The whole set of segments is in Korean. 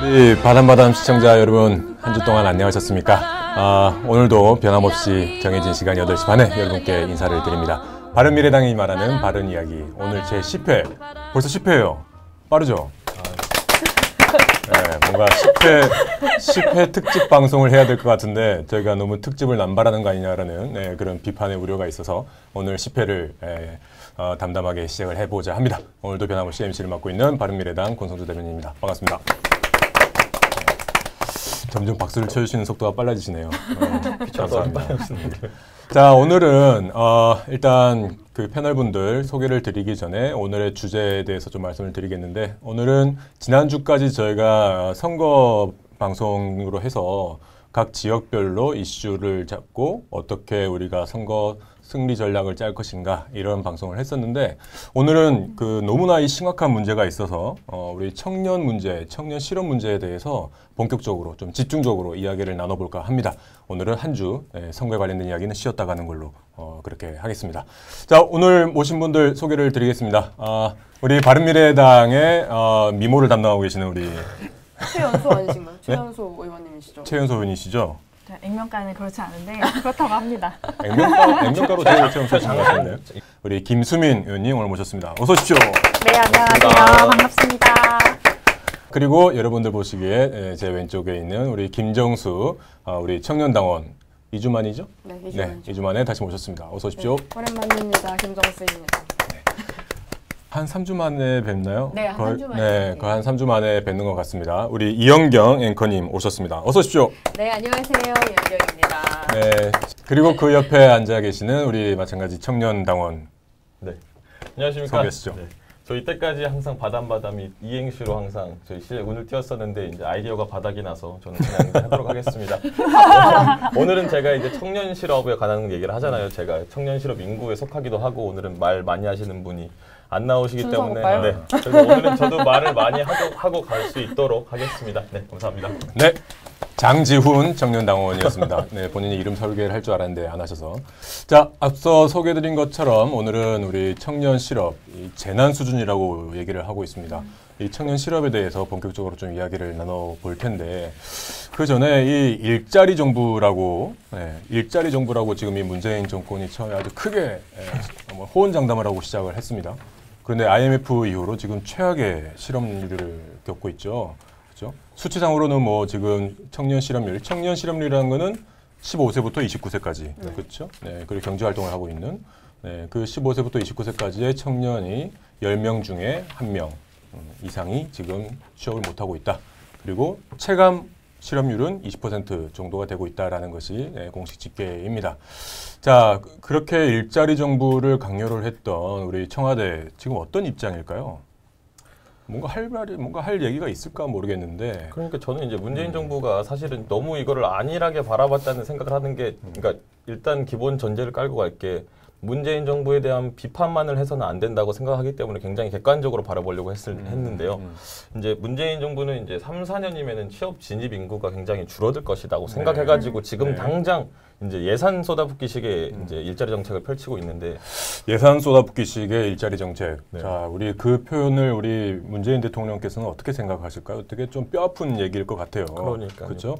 우리 바담바담 시청자 여러분, 한 주 동안 안녕하셨습니까? 오늘도 변함없이 정해진 시간 8시 반에 여러분께 인사를 드립니다. 바른미래당이 말하는 바른 이야기, 오늘 제 10회, 벌써 10회예요. 빠르죠? 네, 뭔가 10회 특집 방송을 해야 될 것 같은데 저희가 너무 특집을 남발하는 거 아니냐라는 그런 비판의 우려가 있어서 오늘 10회를 담담하게 시작을 해보자 합니다. 오늘도 변함없이 MC를 맡고 있는 바른미래당 권성주 대변인입니다. 반갑습니다. 점점 박수를 쳐주시는 속도가 빨라지시네요. 감사합니다. 자, 오늘은 일단 그 패널분들 소개를 드리기 전에 오늘의 주제에 대해서 좀 말씀을 드리겠는데, 오늘은 지난주까지 저희가 선거 방송으로 해서 각 지역별로 이슈를 잡고 어떻게 우리가 선거 승리 전략을 짤 것인가, 이런 방송을 했었는데, 오늘은 그 너무나 이 심각한 문제가 있어서 우리 청년 문제, 청년 실업 문제에 대해서 본격적으로 좀 집중적으로 이야기를 나눠볼까 합니다. 오늘은 한 주 선거에 관련된 이야기는 쉬었다 가는 걸로 그렇게 하겠습니다. 자, 오늘 모신 분들 소개를 드리겠습니다. 우리 바른미래당의 미모를 담당하고 계시는 우리 최연소 아니신가요? 네? 최연소 의원님이시죠? 최연소 의원이시죠? 액면가는 그렇지 않은데 그렇다고 합니다. 액면가로 제일 처음 장하셨네요. 우리 김수민 의원님 오늘 모셨습니다. 어서 오십시오. 네, 안녕하세요. 반갑습니다. 그리고 여러분들 보시기에 제 왼쪽에 있는 우리 김정수 우리 청년당원 2주 만이죠? 네, 2주 만이죠. 2주 만에 다시 모셨습니다. 어서 오십시오. 네, 오랜만입니다. 김정수입니다. 한 3주 만에 뵙나요? 네, 한 3주 만에. 네, 거의 한 3주 만에 뵙는 것 같습니다. 우리 이영경 앵커님 오셨습니다. 어서 오십시오. 네, 안녕하세요. 이영경입니다. 네, 그리고 그 옆에 앉아 계시는 우리 마찬가지 청년당원. 네, 안녕하십니까. 소개하시죠. 네. 저 이때까지 항상 바담바담이 이행시로 항상 저희 실에 운을 띄웠었는데, 이제 아이디어가 바닥이 나서 저는 그냥 하도록 하겠습니다. 오늘은 제가 이제 청년 실업에 관한 얘기를 하잖아요. 제가 청년 실업 인구에 속하기도 하고, 오늘은 말 많이 하시는 분이 안 나오시기 때문에, 네, 그래서 오늘은 저도 말을 많이 하고 갈 수 있도록 하겠습니다. 네, 감사합니다. 네, 장지훈 청년당원이었습니다. 네, 본인이 이름 설계를 할 줄 알았는데 안 하셔서. 자, 앞서 소개드린 것처럼 오늘은 우리 청년 실업 이 재난 수준이라고 얘기를 하고 있습니다. 이 청년 실업에 대해서 본격적으로 좀 이야기를 나눠볼 텐데, 그 전에 이 일자리 정부라고 지금 이 문재인 정권이 처음에 아주 크게 호언장담을 하고 시작을 했습니다. 그런데 IMF 이후로 지금 최악의 실업률을 겪고 있죠. 그렇죠? 수치상으로는 뭐 지금 청년 실업률이라는 거는 15세부터 29세까지, 그렇죠? 네, 그리고 경제 활동을 하고 있는 그 15세부터 29세까지의 청년이 10명 중에 1명 이상이 지금 취업을 못 하고 있다. 그리고 체감 실업률은 20% 정도가 되고 있다라는 것이 공식 집계입니다. 자, 그렇게 일자리 정부를 강요를 했던 우리 청와대 지금 어떤 입장일까요? 뭔가 할 얘기가 있을까 모르겠는데. 그러니까 저는 이제 문재인 정부가 사실은 너무 이거를 안일하게 바라봤다는 생각을 하는 게, 그러니까 일단 기본 전제를 깔고 갈게, 문재인 정부에 대한 비판만을 해서는 안 된다고 생각하기 때문에 굉장히 객관적으로 바라보려고 했는데요. 이제 문재인 정부는 이제 3, 4년이면은 취업 진입 인구가 굉장히 줄어들 것이라고 생각해가지고 지금 당장 이제 예산 쏟아붓기식의 이제 일자리 정책을 펼치고 있는데, 예산 쏟아붓기식의 일자리 정책. 네. 자, 우리 그 표현을 우리 문재인 대통령께서는 어떻게 생각하실까요? 되게 좀 뼈아픈 얘기일 것 같아요. 그러니까요. 그렇죠?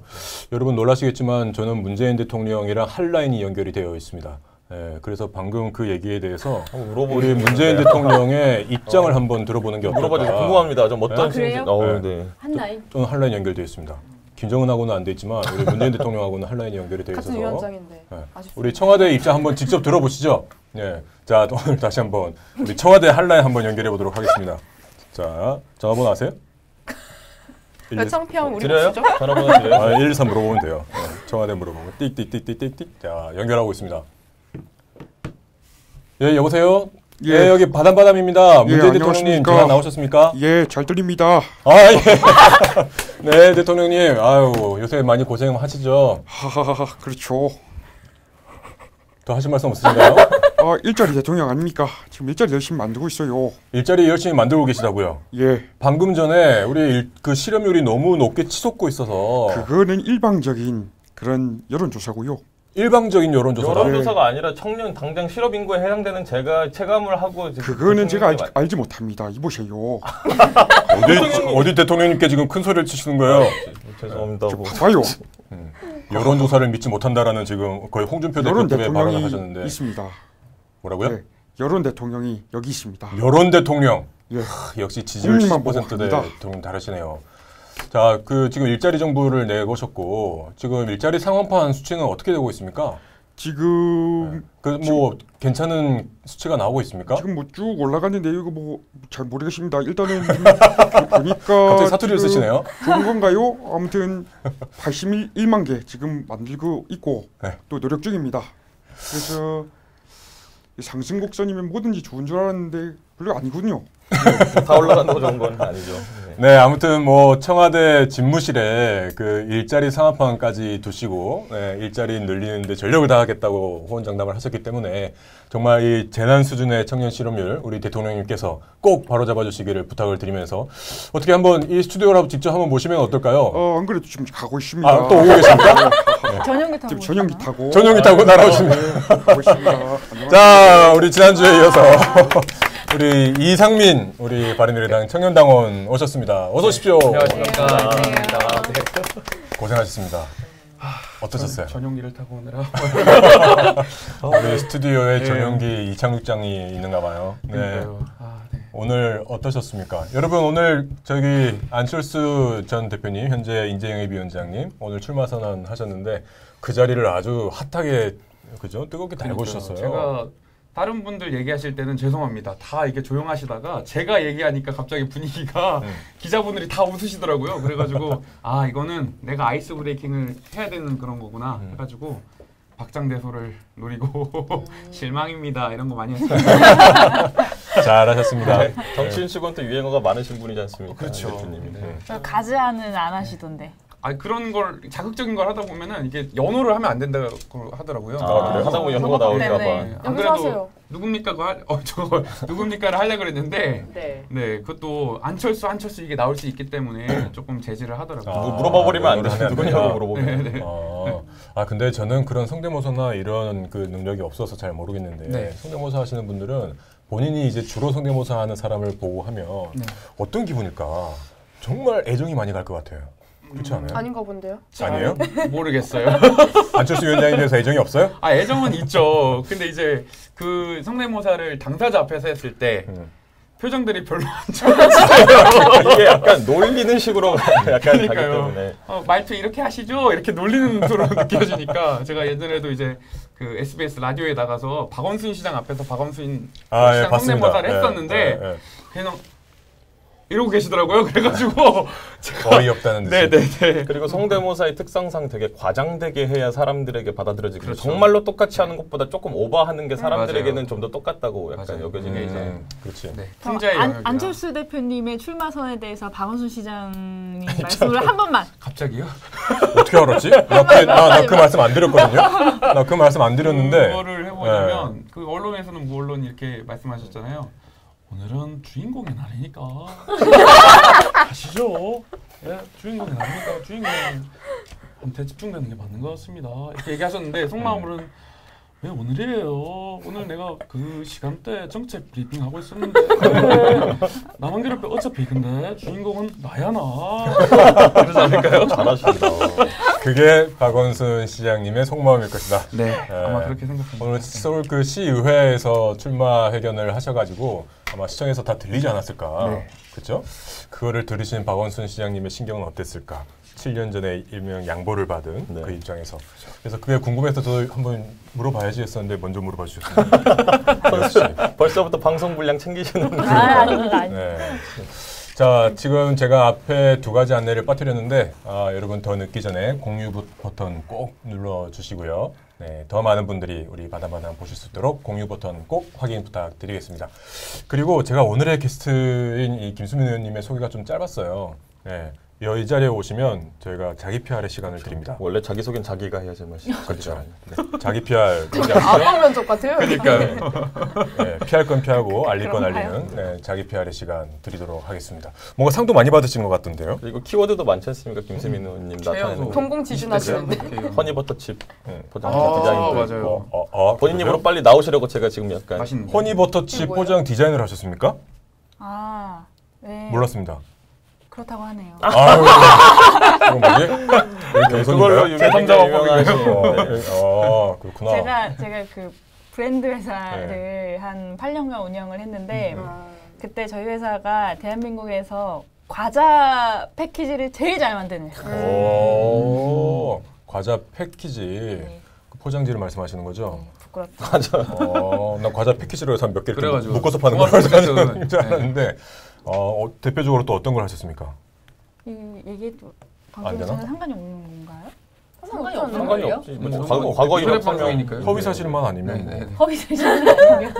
여러분 놀라시겠지만 저는 문재인 대통령이랑 한 라인이 연결이 되어 있습니다. 그래서 방금 그 얘기에 대해서 우리 문재인 대통령의 입장을 한번 들어보는 게 어떨까? 물어봐주세요. 궁금합니다. 좀 어떤 그래요? 네. 한 라인? 저는 한 라인 연결되어 있습니다. 김정은하고는 안 돼 있지만 우리 문재인 대통령하고는 한 라인이 연결이 되어 있어서 같은 위원장인데. 우리 청와대 입장 한번 직접 들어보시죠. 네, 자, 오늘 다시 한번 우리 청와대 한 라인 한번 연결해 보도록 하겠습니다. 자, 전화번호 아세요? 몇 창피하면 우리 드려요? 보시죠? 전화번호 드려요? 113 물어보면 돼요. 청와대 물어보고 띡띡띡띡띡. 자, 연결하고 있습니다. 예, 여보세요? 예, 여기 바담바담입니다. 문재인 대통령님 전화 나오셨습니까? 예, 잘 들립니다. 예. 네, 대통령님. 아유, 요새 많이 고생하시죠? 하하하, 그렇죠. 더 하실 말씀 없으신가요? 일자리 대통령 아닙니까? 지금 일자리 열심히 만들고 있어요. 일자리 열심히 만들고 계시다고요? 예. 방금 전에 우리 그 실업률이 너무 높게 치솟고 있어서 그거는 일방적인 그런 여론조사고요. 일방적인 여론조사다. 여론조사가 아니라 청년 당장 실업 인구에 해당되는 제가 체감을 하고 그거는 제가 알지 못합니다. 이보세요. 어디 대통령님께 지금 큰 소리를 치시는 거예요? 죄송합니다. 봐봐요. 여론조사를 믿지 못한다라는 지금 거의 홍준표 여론 대표급의 발언을 대통령이 하셨는데 있습니다. 뭐라고요? 네, 여론 대통령이 여기 있습니다. 여론 대통령. 예. 역시 지지율 국민만 보고 70%대 합니다. 대통령 다르시네요. 자, 지금 일자리 정부를 내거셨고 지금 일자리 상황판 수치는 어떻게 되고 있습니까? 지금 괜찮은 수치가 나오고 있습니까? 지금 뭐 쭉 올라가는데 이거 뭐 잘 모르겠습니다. 일단은 보니까 갑자기 사투리를 쓰시네요. 좋은 건가요? 아무튼 81만 개 지금 만들고 있고 네. 또 노력 중입니다. 그래서 상승 곡선이면 뭐든지 좋은 줄 알았는데 별로 아니군요. 다 올라간다고 좋은 건 아니죠. 네, 아무튼 뭐 청와대 집무실에 그 일자리 상한판까지 두시고 일자리 늘리는데 전력을 다하겠다고 호언장담을 하셨기 때문에 정말 이 재난 수준의 청년 실업률 우리 대통령님께서 꼭 바로잡아 주시기를 부탁을 드리면서 어떻게 한번 이 스튜디오로 직접 한번 모시면 어떨까요? 안 그래도 지금 가고 있습니다. 아, 또 오고 계십니까? 전용기 타고 지금 전용기 타고 전용기 타고 날아오십니다. 가고 있습니다. 자, 우리 지난주에 이어서 우리 이상민 우리 바른미래당 청년당원 오셨습니다. 어서 오십시오. 안녕하세요. 고생하셨습니다. 어떠셨어요? 전용기를 타고 오느라. 우리 스튜디오에 네. 전용기 이창육장이 있는가 봐요. 네. 그러니까요. 네. 오늘 어떠셨습니까? 여러분 오늘 저기 안철수 전 대표님 현재 인재영입위원장님 오늘 출마 선언하셨는데 그 자리를 아주 핫하게 그죠? 뜨겁게 달고 주셨어요. 제가 다른 분들 얘기하실 때는 죄송합니다. 다 이게 조용하시다가 제가 얘기하니까 갑자기 분위기가 기자분들이 다 웃으시더라고요. 그래가지고 아 이거는 내가 아이스 브레이킹을 해야 되는 그런 거구나 해가지고 박장대소를 노리고 실망입니다 이런 거 많이 했어요. 잘하셨습니다. 정치인치고는 또 유행어가 많으신 분이지 않습니까? 그렇죠. 대표님이. 네. 저 가즈아는 안 하시던데. 아 그런 걸 자극적인 걸 하다 보면은 이게 연호를 하면 안 된다고 하더라고요. 아, 그래요? 하다 보면 연구가 나올까 봐. 네네. 안 여기서 그래도 하세요. 누굽니까 저거 누굽니까를 하려고 그랬는데 네. 네 그것도 안철수 이게 나올 수 있기 때문에 조금 제지를 하더라고요. 물어봐 버리면 안 돼. 연구를 누구냐고 하면 물어보면. 근데 저는 그런 성대모사나 이런 그 능력이 없어서 잘 모르겠는데 네. 성대모사 하시는 분들은 본인이 이제 주로 성대모사 하는 사람을 보고 하면 네. 어떤 기분일까? 정말 애정이 많이 갈 것 같아요. 그렇지 않아요? 아닌가 본데요? 아니에요? 모르겠어요. 안철수 위원장에 대해서 애정이 없어요? 아 애정은 있죠. 근데 이제 그 성대모사를 당사자 앞에서 했을 때 표정들이 별로 안 좋아요. 이게 약간 놀리는 식으로 약간 가기 그러니까요. 때문에. 말투 이렇게 하시죠? 이렇게 놀리는 소로 느껴지니까 제가 예전에도 이제 그 SBS 라디오에 나가서 박원순 시장 앞에서 박원순 시장 성대모사를 했었는데 그냥 이러고 계시더라고요. 그래가지고 어이없다는 듯이. 네네네. 그리고 성대모사의 특성상 되게 과장되게 해야 사람들에게 받아들여지고 그렇죠. 정말로 똑같이 하는 것보다 조금 오버하는 게 사람들에게는 맞아요. 좀 더 똑같다고 약간 맞아요. 여겨지게 이제 그렇지. 네. 그럼 풍자의 영역이라. 안철수 대표님의 출마선에 대해서 박원순 시장님 말씀을 한 번만. 갑자기요? 어떻게 알았지? 나 그 말씀 안 드렸거든요. 나 그 말씀 안 드렸는데. 그거를 해보자면 그 언론에서는 물론 이렇게 말씀하셨잖아요. 오늘은 주인공의 날이니까 가시죠. 예, 주인공의 날이니까 주인공한테 집중되는 게 맞는 것 같습니다. 이렇게 얘기하셨는데 속마음으로는 왜 오늘이에요? 오늘 내가 그 시간대 정책 브리핑 하고 있었는데 나만 괴롭혀 어차피 근데 주인공은 나야 나. 그러지 않을까요? 잘하신다. 그게 박원순 시장님의 속마음일 것이다. 네, 아마 그렇게 생각합니다. 오늘 서울 그 시의회에서 출마 회견을 하셔가지고 아마 시청에서 다 들리지 않았을까. 네. 그렇죠? 그거를 들으신 박원순 시장님의 신경은 어땠을까? 7년 전에 일명 양보를 받은 네. 그 입장에서. 그래서 그게 궁금해서 저도 한번 물어봐야지 했었는데 먼저 물어봐 주셨습니다. 역시. 벌써부터 방송 분량 챙기시는. 아닙니다. 네. 자, 지금 제가 앞에 두 가지 안내를 빠뜨렸는데 여러분 더 늦기 전에 공유 버튼 꼭 눌러주시고요. 네, 더 많은 분들이 우리 바다바다 보실 수 있도록 공유 버튼 꼭 확인 부탁드리겠습니다. 그리고 제가 오늘의 게스트인 이 김수민 의원님의 소개가 좀 짧았어요. 네, 이 자리에 오시면 저희가 자기 PR의 시간을 드립니다. 원래 자기 소개는 자기가 해야지 맛이. 그렇죠. 네. 자기 PR 뭔지 아시죠? 압박 면접 같아요. 그러니까요. 네, 피할 건 피하고 알릴 건 알리는 네, 자기 PR의 시간 드리도록 하겠습니다. 뭔가 상도 많이 받으신 것 같던데요? 그리고 키워드도 많지 않습니까? 김세민 의원님 나타내는 동공 지진하시는데. 허니버터칩 포장 아, 디자인. 맞아요. 본인 입으로 빨리 나오시려고 제가 지금 약간 맛있는 허니버터칩 뭐예요? 포장 디자인을 하셨습니까? 아, 네. 몰랐습니다. 그렇다고 하네요. 아유, 이건 뭐지? 그걸로 제3자 유명하신. 그렇구나. 제가 그 브랜드 회사를 한 8년간 운영을 했는데 그때 저희 회사가 대한민국에서 과자 패키지를 제일 잘 만드는 회사예요. 오, 과자 패키지. 네. 그 포장지를 말씀하시는 거죠? 부끄럽다. 맞아. 나 과자 패키지로 해서 몇 개를 그래가지고 묶어서 파는 걸 종합 줄 알았는데 대표적으로 또 어떤 걸 하셨습니까? 이 얘기 안 되나? 방송에서는 상관이 없는 건가요? 상관이 없는 상관이 거예요? 없지. 인터넷 과거 이력 방송이니까요. 허위 사실만 아니면 네, 네. 허위 사실은 아니면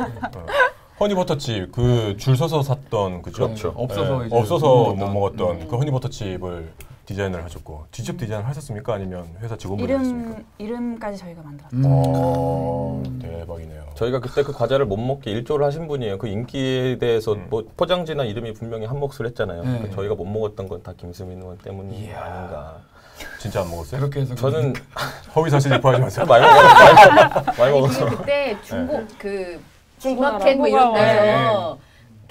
허니버터칩 그 줄 서서 샀던 그죠? 그렇죠. 없어서 이제 없어서 못 못 먹었던. 먹었던 그 허니버터칩을 디자인을 하셨고 직접 디자인을 하셨습니까? 아니면 회사 직원분이 하셨습니까? 이름까지 저희가 만들었죠. 대박이네요. 저희가 그때 그 과자를 못 먹게 일조를 하신 분이에요. 그 인기에 대해서 뭐 포장지나 이름이 분명히 한 몫을 했잖아요. 네. 그러니까 저희가 못 먹었던 건 다 김수민 의원 때문이 아닌가. 진짜 안 먹었어요? 그렇게 해서 저는 허위 사실 유포하지 마세요. 많이 먹었어요. 많이 아니, 먹었어. 그때 중국 그 중고나라. 중마켓 뭐 이런 데서 네.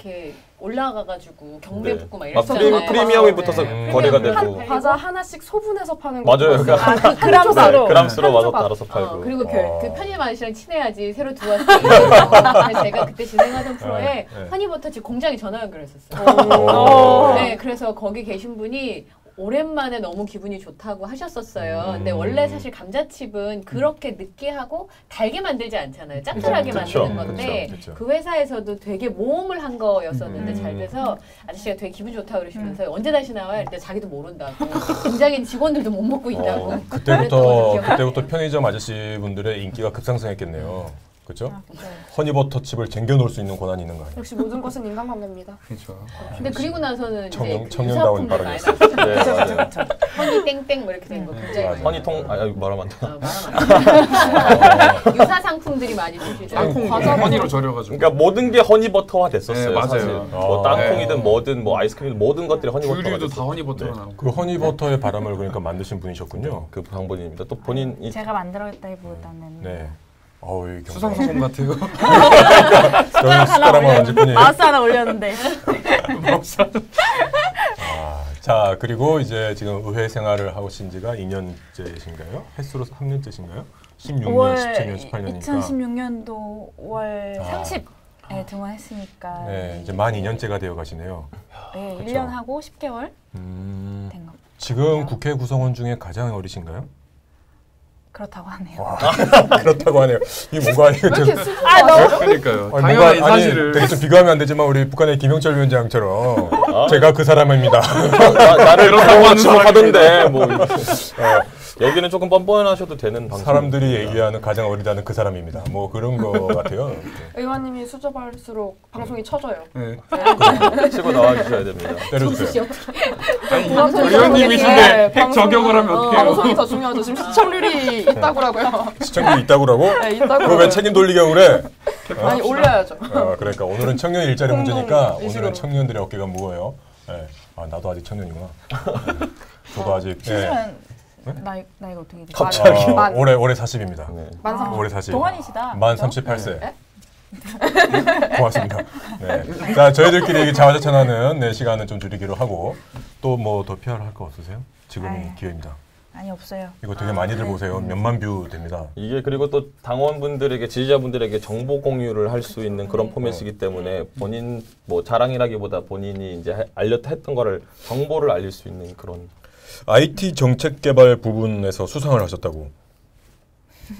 이렇게 올라가가지고 경매 네. 붙고 막 막 이랬잖아요. 프리미엄이 붙어서 네. 거래가 그냥 되고. 과자 하나씩 소분해서 파는 거. 맞아요. 봤어요. 그람수로. 그람수로 한 와서 조각. 달아서 팔고. 그리고 어. 그 편의점 아저씨랑 친해야지 새로 들어왔을 때 그래서 제가 그때 진행하던 프로에 네. 허니버터칩 공장에 전화 연결했었어요. 오. 네, 그래서 거기 계신 분이 오랜만에 너무 기분이 좋다고 하셨었어요. 근데 원래 사실 감자칩은 그렇게 느끼하고 달게 만들지 않잖아요. 짭짤하게 그쵸. 만드는 건데 그쵸. 그 회사에서도 되게 모험을 한 거였었는데 잘 돼서 아저씨가 되게 기분 좋다고 그러시면서 언제 다시 나와요? 이때 자기도 모른다고. 공장인 직원들도 못 먹고 있다고. 그때부터 편의점 아저씨 분들의 인기가 급상승했겠네요. 그렇죠? 허니버터칩을 쟁겨 놓을 수 있는 권한이 있는 거 아니에요? 역시 모든 것은 인간관계입니다. 그렇죠. 근데 그리고 나서는 이제 청년다운 유사품들 많이 발언이었어요. 나왔어요. 네, 맞아요. 허니 땡땡 뭐 이렇게 된 거 굉장히 많이 허니통 말하면 안 돼. 유사 상품들이 많이 출시돼요. 땅콩 허니로 절여가지고. 그러니까 모든 게 허니버터화 됐었어요. 네, 맞아요. 사실. 뭐 땅콩이든 뭐든 뭐 아이스크림이든 모든 것들이 허니버터가 귤류도 다 됐었어요. 허니버터로 나오고. 그 허니버터의 바람을 그러니까 만드신 분이셨군요. 그 방법입니다. 또 본인이 제가 만들었다기보다는 네. 어우, 이 수상소금 같은 거. 저는 숟가락만 얹을 뿐이에요. 마우스 하나 올렸는데 자, 그리고 이제 지금 의회 생활을 하신 지가 2년째신가요? 횟수로 3년째신가요? 16년, 17년, 18년이니까. 2016년도 5월 아. 30에 등원했으니까 네, 이제 만 2년째가 되어 가시네요. 네, 그쵸. 1년 하고 10개월 된 거. 지금 국회 구성원 중에 가장 어리신가요? 그렇다고 하네요. 와, 그렇다고 하네요. 이게 뭔가 이게 좀 아, 너무 그러니까요. 아니, 당연한 뭔가, 아니, 사실을. 되게 좀 비교하면 안 되지만 우리 북한의 김영철 위원장처럼 제가 그 사람입니다. 나를 그렇다고 그런 하는 지목하던데 뭐 여기는 조금 뻔뻔하셔도 되는 방송. 사람들이 얘기하는 가장 어리다는 그 사람입니다. 뭐 그런 거 같아요. 의원님이 수줍어할수록 방송이 쳐져요. 네. 치고 나와 주셔야 됩니다. 때려주세요. 의원님이신데 핵 저격을 하면 어떡해요? 방송이 더 중요하죠. 지금 시청률이 있다고라고요. 시청률이 있다고라고? 네, 있다고. 그거 왜 책임 돌리려고 그래? 아니 올려야죠. 그러니까 오늘은 청년 일자리 문제니까 공동 오늘은 청년들의 어깨가 무거워요. 네. 아, 나도 아직 청년이구나. 저도 아직. 네. 실수는 나이가 어떻게 되죠? 갑자기. 올해 40입니다. 네. 올해 40. 동안이시다. 만 38세. 고맙습니다. 네. 자, 저희들끼리 얘기 자화자찬하는 네, 시간은 좀 줄이기로 하고 또 뭐 더 PR 할 거 없으세요? 지금이 아유. 기회입니다. 아니 없어요. 이거 되게 많이들 보세요. 몇만 뷰 됩니다. 이게 그리고 또 당원분들에게 지지자분들에게 정보 공유를 할 수 있는 그런 포맷이기 때문에 본인 뭐 자랑이라기보다 본인이 이제 했던 거를 정보를 알릴 수 있는 그런. IT 정책 개발 부분에서 수상을 하셨다고.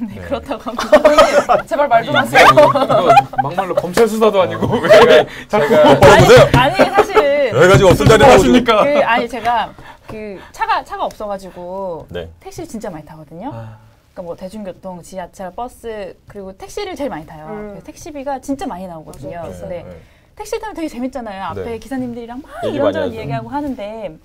네, 그렇다고 합니다. 제발 말 좀 하세요. 이거 막말로 검찰 수사도 아니고 왜 자꾸 보세요. 아니 사실 여러 가지 없을 자리 나오십니까? 아니 제가 그 차가 없어가지고 네. 택시를 진짜 많이 타거든요. 그러니까 뭐 대중교통, 지하철, 버스 그리고 택시를 제일 많이 타요. 그래서 택시비가 진짜 많이 나오거든요. 근데 택시 타면 되게 재밌잖아요. 앞에 네. 기사님들이랑 막 얘기 이런저런 많이 하죠. 얘기하고 하는데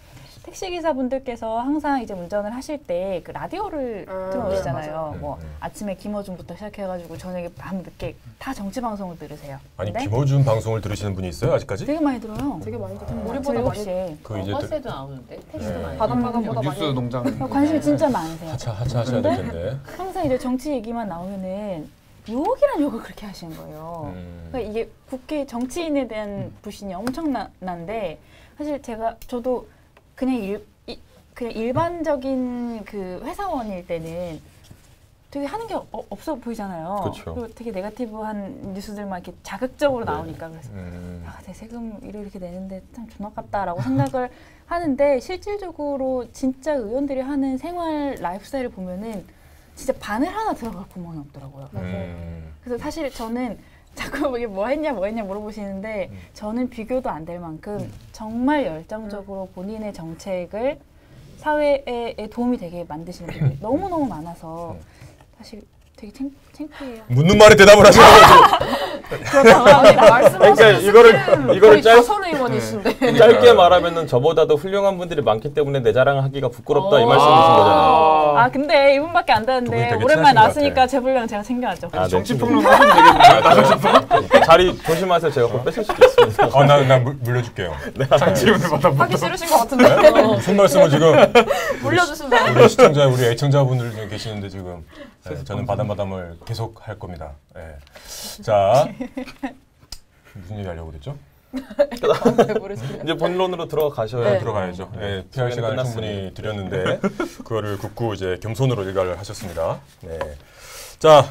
택시 기사분들께서 항상 이제 운전을 하실 때 그 라디오를 틀어놓으시잖아요. 네, 뭐 아침에 김어준부터 시작해가지고 저녁에 밤 늦게 다 정치 방송을 들으세요. 아니 근데 김어준 방송을 들으시는 분이 있어요 아직까지? 되게 많이 들어요. 되게 많이 듣죠. 저희 우리보다 많이 7시에 그 이제 버스에도 나오는데 택시도 네. 많이. 바닷바닷보다 뉴스 많이. 농장 관심이 진짜 많으세요. 하차 하셔야 될 텐데. 항상 이제 정치 얘기만 나오면은 욕이란 욕을 그렇게 하시는 거예요. 그러니까 이게 국회 정치인에 대한 불신이 엄청난데 사실 저도 그냥 그냥 일반적인 그 회사원일 때는 되게 하는 게 없어 보이잖아요. 그렇죠. 그리고 되게 네거티브한 뉴스들만 이렇게 자극적으로 네. 나오니까 그래서 내 세금 이렇게 내는데 참 존나 같다라고 생각을 하는데 실질적으로 진짜 의원들이 하는 생활 라이프스타일을 보면은 진짜 바늘 하나 들어갈 구멍이 없더라고요. 그래서 사실 저는 자꾸 이게 뭐 했냐 물어보시는데 저는 비교도 안 될 만큼 정말 열정적으로 본인의 정책을 사회에 도움이 되게 만드시는 분들이 너무너무 많아서 사실 되게 창피해요. 묻는 말에 대답을 하시는 그러니까 이거를 다선 의원이신데. 짧게 말하면은 저보다도 훌륭한 분들이 많기 때문에 내 자랑하기가 부끄럽다 이 말씀이신 거잖아요. 아 근데 이분밖에 안 두 분이 되는데 되게 오랜만에 친하신 것 나왔으니까 같아. 제 분량 제가 챙겨왔죠. 아, 네, 정치평론 하시면 되겠네요. 자리 조심하세요. 제가 곧 뺏을 수도 있습니다. 나 물려줄게요. 장지훈을 받아보고. 하기 싫으신 것 같은데. 무슨 말씀을 지금 물려주신다. 우리 시청자, 우리 애청자분들 중에 계시는데 지금 저는 바담바담을 계속 할 겁니다. 자, 무슨 얘기 하려고 그랬죠? 이제 본론으로 들어가셔야 네. 들어가야죠. PR 시간을 충분히 드렸는데 그거를 굳고 이제 겸손으로 일가를 하셨습니다. 네. 자,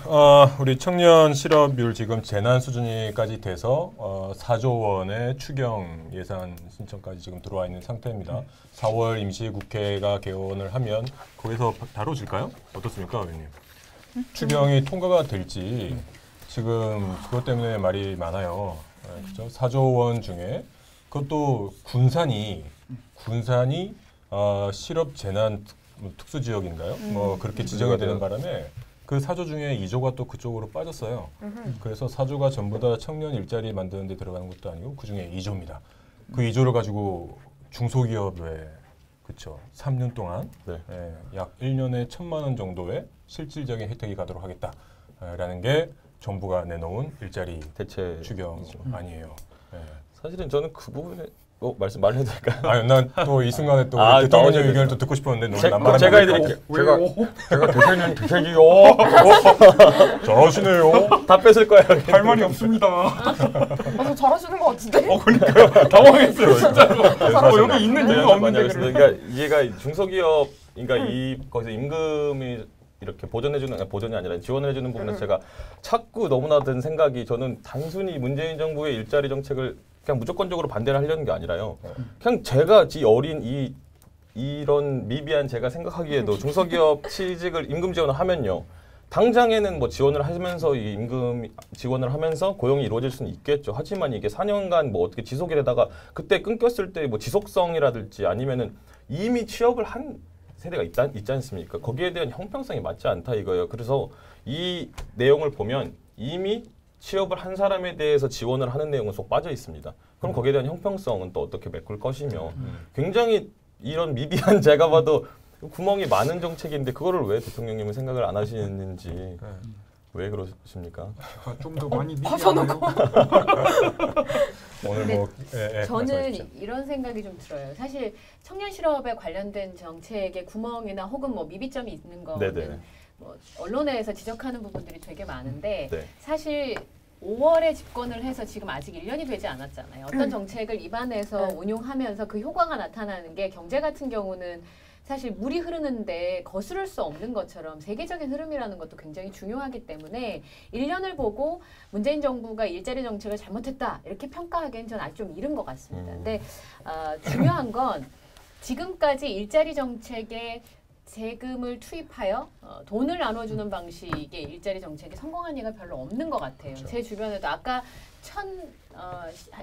우리 청년 실업률 지금 재난 수준이까지 돼서 4조 원의 추경 예산 신청까지 지금 들어와 있는 상태입니다. 4월 임시국회가 개원을 하면 거기서 다뤄질까요? 어떻습니까, 의원님? 추경이 통과가 될지 지금 그것 때문에 말이 많아요. 그렇죠? 4조 원 중에 그것도 군산이 실업 재난 특수 지역인가요? 뭐 그렇게 지정이 되는 바람에 그 4조 중에 2조가 또 그쪽으로 빠졌어요. 그래서 4조가 전부 다 청년 일자리 만드는 데 들어가는 것도 아니고 그 중에 2조입니다. 그 2조를 가지고 중소기업에 그렇죠. 3년 동안 약 1년에 1,000만 원 정도의 실질적인 혜택이 가도록 하겠다라는 게 정부가 내놓은 일자리 대체 추경 아니에요. 사실은 저는 그 부분에 말해도 될까요? 아니, 난 또 이 순간에 또 대통령의 의견을 또 듣고 싶었는데 너무 난말하면 제가 해드릴게요. 제가 대세는 대세지요. 잘하시네요. 다 뺏을 거예요. 할 말이 없습니다. 아, 잘하시는 것 같은데. 그러니까요. 당황했어요, 진짜로. 여기 있는 이유가 없는데. 그러니까 얘가 중소기업, 그러니까 거기서 임금이 이렇게 보전이 아니라 지원을 해주는 부분에서 제가 자꾸 너무나 든 생각이 저는 단순히 문재인 정부의 일자리 정책을 그냥 무조건적으로 반대를 하려는 게 아니라요. 그냥 제가 이런 미비한 제가 생각하기에도 중소기업 취직을 임금 지원을 하면요. 당장에는 뭐 지원을 하면서 이 임금 지원을 하면서 고용이 이루어질 수는 있겠죠. 하지만 이게 4년간 뭐 어떻게 지속이 되다가 그때 끊겼을 때 뭐 지속성이라든지 아니면은 이미 취업을 한 세대가 있지 않습니까? 거기에 대한 형평성이 맞지 않다 이거예요. 그래서 이 내용을 보면 이미 취업을 한 사람에 대해서 지원을 하는 내용은 쏙 빠져 있습니다. 그럼 거기에 대한 형평성은 또 어떻게 메꿀 것이며 굉장히 이런 미비한 제가 봐도 구멍이 많은 정책인데 그거를 왜 대통령님은 생각을 안 하시는지 왜 그러십니까? 좀 더 많이 커져놓고. 오늘 뭐 저는 말씀하십시오. 이런 생각이 좀 들어요. 사실 청년 실업에 관련된 정책의 구멍이나 혹은 뭐 미비점이 있는 거는 뭐 언론에서 지적하는 부분들이 되게 많은데 사실 5월에 집권을 해서 지금 아직 1년이 되지 않았잖아요. 어떤 정책을 입안해서 운용하면서 그 효과가 나타나는 게 경제 같은 경우는 사실 물이 흐르는데 거스를 수 없는 것처럼 세계적인 흐름이라는 것도 굉장히 중요하기 때문에 1년을 보고 문재인 정부가 일자리 정책을 잘못했다 이렇게 평가하기엔 저는 아직 좀 이른 것 같습니다. 근데 중요한 건 지금까지 일자리 정책에 세금을 투입하여 돈을 나눠주는 방식의 일자리 정책에 성공한 예가 별로 없는 것 같아요. 그렇죠. 제 주변에도 아까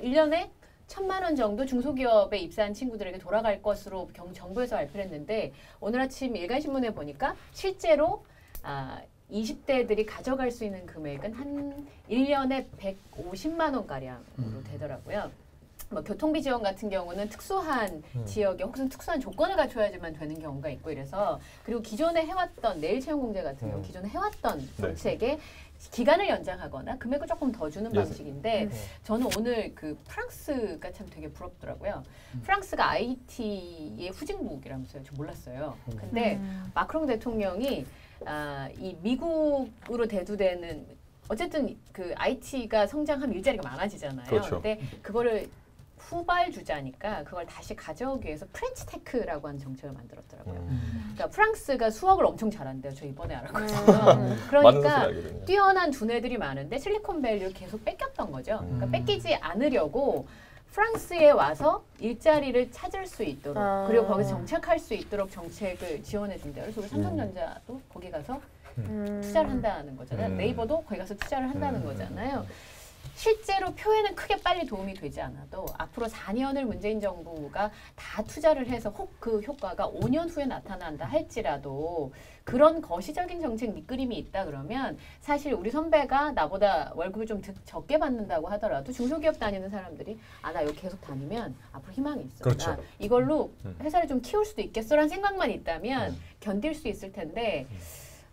1년에 1,000만 원 정도 중소기업에 입사한 친구들에게 돌아갈 것으로 정부에서 발표를 했는데 오늘 아침 일간신문에 보니까 실제로 20대들이 가져갈 수 있는 금액은 한 1년에 150만 원가량으로 되더라고요. 뭐 교통비 지원 같은 경우는 특수한 지역에 혹은 특수한 조건을 갖춰야지만 되는 경우가 있고 이래서 그리고 기존에 해왔던 내일 채용 공제 같은 경우 기존에 해왔던 정책에 기간을 연장하거나 금액을 조금 더 주는 방식인데 저는 오늘 그 프랑스가 참 되게 부럽더라고요. 프랑스가 IT의 후진국이라면서요. 저 몰랐어요. 근데 마크롱 대통령이 이 미국으로 대두되는 어쨌든 그 IT가 성장하면 일자리가 많아지잖아요. 그렇죠. 근데 그거를 후발주자니까 그걸 다시 가져오기 위해서 프렌치 테크라고 하는 정책을 만들었더라고요. 그러니까 프랑스가 수학을 엄청 잘한대요. 저 이번에 알았거든요. 그러니까 뛰어난 두뇌들이 많은데 실리콘밸리를 계속 뺏겼던 거죠. 그러니까 뺏기지 않으려고 프랑스에 와서 일자리를 찾을 수 있도록 그리고 거기서 정착할 수 있도록 정책을 지원해 준대요. 그래서 우리 삼성전자도 거기 가서 투자를 한다는 거잖아요. 네이버도 거기 가서 투자를 한다는 거잖아요. 실제로 표에는 크게 빨리 도움이 되지 않아도 앞으로 4년을 문재인 정부가 다 투자를 해서 혹 그 효과가 5년 후에 나타난다 할지라도 그런 거시적인 정책 밑그림이 있다 그러면 사실 우리 선배가 나보다 월급을 좀 적게 받는다고 하더라도 중소기업 다니는 사람들이 나 여기 계속 다니면 앞으로 희망이 있어. 그렇죠. 나 이걸로 회사를 좀 키울 수도 있겠어라는 생각만 있다면 견딜 수 있을 텐데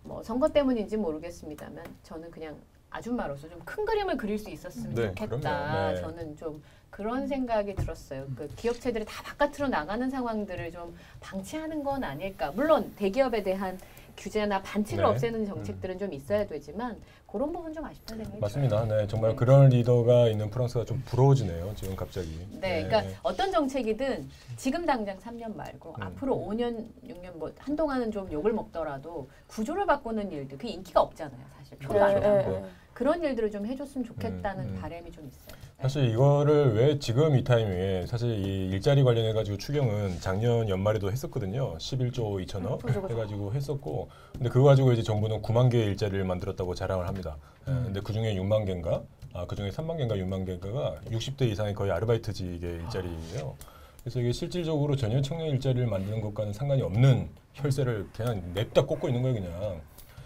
뭐 선거 때문인지 모르겠습니다만 저는 그냥 아줌마로서 좀 큰 그림을 그릴 수 있었으면 좋겠다. 네. 저는 좀 그런 생각이 들었어요. 그 기업체들이 다 바깥으로 나가는 상황들을 좀 방치하는 건 아닐까. 물론 대기업에 대한 규제나 반칙을 없애는 정책들은 좀 있어야 되지만 그런 부분 좀 아쉽다는 생각이 맞습니다. 네, 정말 그런 리더가 있는 프랑스가 좀 부러워지네요. 지금 갑자기. 네, 그러니까 어떤 정책이든 지금 당장 3년 말고 앞으로 5년, 6년 뭐 한동안은 좀 욕을 먹더라도 구조를 바꾸는 일들, 그 인기가 없잖아요, 사실 표가 안 나고 그런 일들을 좀 해줬으면 좋겠다는 바람이 좀 있어요. 사실 이거를 왜 지금 이 타이밍에 사실 이 일자리 관련해 가지고 추경은 작년 연말에도 했었거든요. 11조 2천억 해가지고 했었고, 근데 그거 가지고 이제 정부는 9만 개의 일자리를 만들었다고 자랑을 합니다. 근데 그 중에 6만 개인가, 그 중에 3만 개인가 6만 개인가가 60대 이상의 거의 아르바이트직의 일자리예요. 그래서 이게 실질적으로 전혀 청년 일자리를 만드는 것과는 상관이 없는 혈세를 그냥 냅다 꽂고 있는 거예요, 그냥.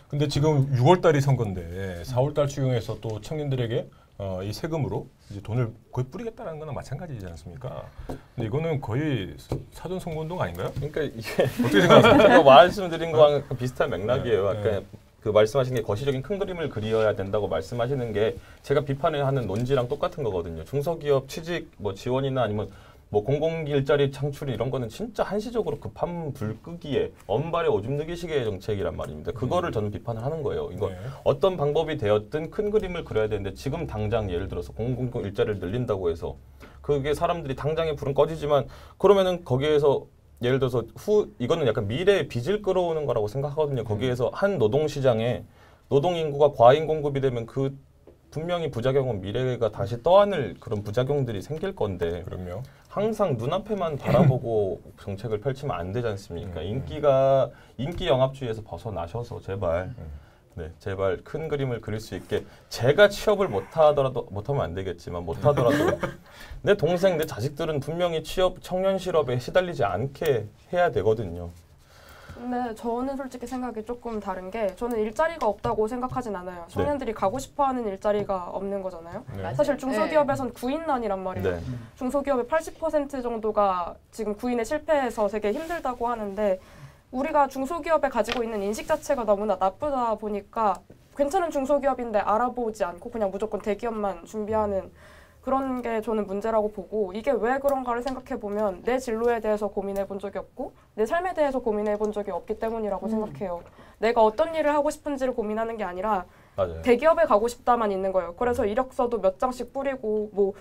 근데 지금 6월달이 선거인데 4월달 추경에서 또 청년들에게 이 세금으로 이제 돈을 거의 뿌리겠다는 거는 마찬가지지 않습니까? 근데 이거는 거의 사전 선거운동 아닌가요? 그러니까 이게 어떻게 생각하세요? 제가 말씀드린 거랑 비슷한 맥락이에요. 아까 그 말씀하신 게 거시적인 큰 그림을 그려야 된다고 말씀하시는 게 제가 비판을 하는 논지랑 똑같은 거거든요. 중소기업 취직 뭐 지원이나 아니면 뭐 공공 일자리 창출 이런 거는 진짜 한시적으로 급한 불 끄기에 언발에 오줌 누기식의 정책이란 말입니다. 그거를 저는 비판을 하는 거예요. 이거 어떤 방법이 되었든 큰 그림을 그려야 되는데 지금 당장 예를 들어서 공공 일자리를 늘린다고 해서 그게 사람들이 당장에 불은 꺼지지만 그러면은 거기에서 예를 들어서 이거는 약간 미래의 빚을 끌어오는 거라고 생각하거든요. 거기에서 한 노동시장에 노동 인구가 과잉 공급이 되면 그 분명히 부작용은 미래가 다시 떠안을 그런 부작용들이 생길 건데 그럼요. 항상 눈앞에만 바라보고 정책을 펼치면 안 되지 않습니까? 인기 영합주의에서 벗어나셔서 제발 제발 큰 그림을 그릴 수 있게 제가 취업을 못하면 안 되겠지만 못하더라도 내 동생, 내 자식들은 분명히 청년 실업에 시달리지 않게 해야 되거든요. 근데 저는 솔직히 생각이 조금 다른 게 저는 일자리가 없다고 생각하진 않아요. 청년들이 가고 싶어하는 일자리가 없는 거잖아요. 사실 중소기업에선 구인난이란 말이에요. 중소기업의 80% 정도가 지금 구인에 실패해서 되게 힘들다고 하는데 우리가 중소기업에 가지고 있는 인식 자체가 너무나 나쁘다 보니까 괜찮은 중소기업인데 알아보지 않고 그냥 무조건 대기업만 준비하는 그런 게 저는 문제라고 보고 이게 왜 그런가를 생각해 보면 내 진로에 대해서 고민해 본 적이 없고 내 삶에 대해서 고민해 본 적이 없기 때문이라고 생각해요. 내가 어떤 일을 하고 싶은지를 고민하는 게 아니라 대기업에 가고 싶다만 있는 거예요. 그래서 이력서도 몇 장씩 뿌리고 뭐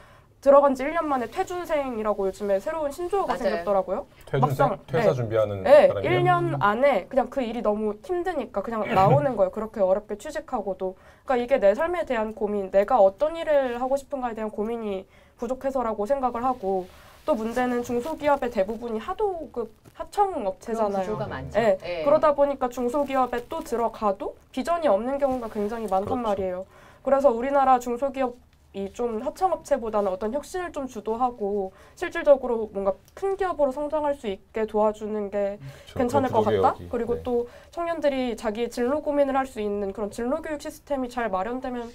들어간 지 1년 만에 퇴준생이라고 요즘에 새로운 신조어가 생겼더라고요. 퇴준생? 퇴사 준비하는 사람이요? 1년 안에 그냥 그 일이 너무 힘드니까 그냥 나오는 거예요. 그렇게 어렵게 취직하고도. 그러니까 이게 내 삶에 대한 고민, 내가 어떤 일을 하고 싶은가에 대한 고민이 부족해서라고 생각을 하고 또 문제는 중소기업의 대부분이 하도급 하청업체잖아요. 구조가 많죠. 그러다 보니까 중소기업에 또 들어가도 비전이 없는 경우가 굉장히 많단 말이에요. 그래서 우리나라 중소기업 이 좀 하청업체보다는 어떤 혁신을 좀 주도하고 실질적으로 뭔가 큰 기업으로 성장할 수 있게 도와주는 게 괜찮을 것 같다. 그리고 또 청년들이 자기의 진로 고민을 할 수 있는 그런 진로 교육 시스템이 잘 마련되면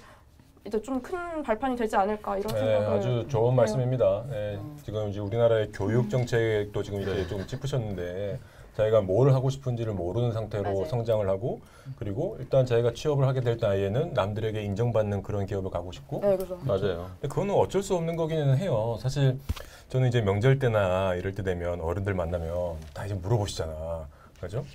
이제 좀 큰 발판이 되지 않을까 이런 생각을 아주 좋은 말씀입니다. 네, 지금 이제 우리나라의 교육 정책도 지금 이렇게 좀 짚으셨는데 자기가 뭘 하고 싶은지를 모르는 상태로 맞아요. 성장을 하고 그리고 일단 자기가 취업을 하게 될 나이에는 남들에게 인정받는 그런 기업을 가고 싶고 네, 그죠. 맞아요. 근데 그거는 어쩔 수 없는 거기는 해요. 사실 저는 이제 명절 때나 이럴 때 되면 어른들 만나면 다 이제 물어보시잖아. 그죠?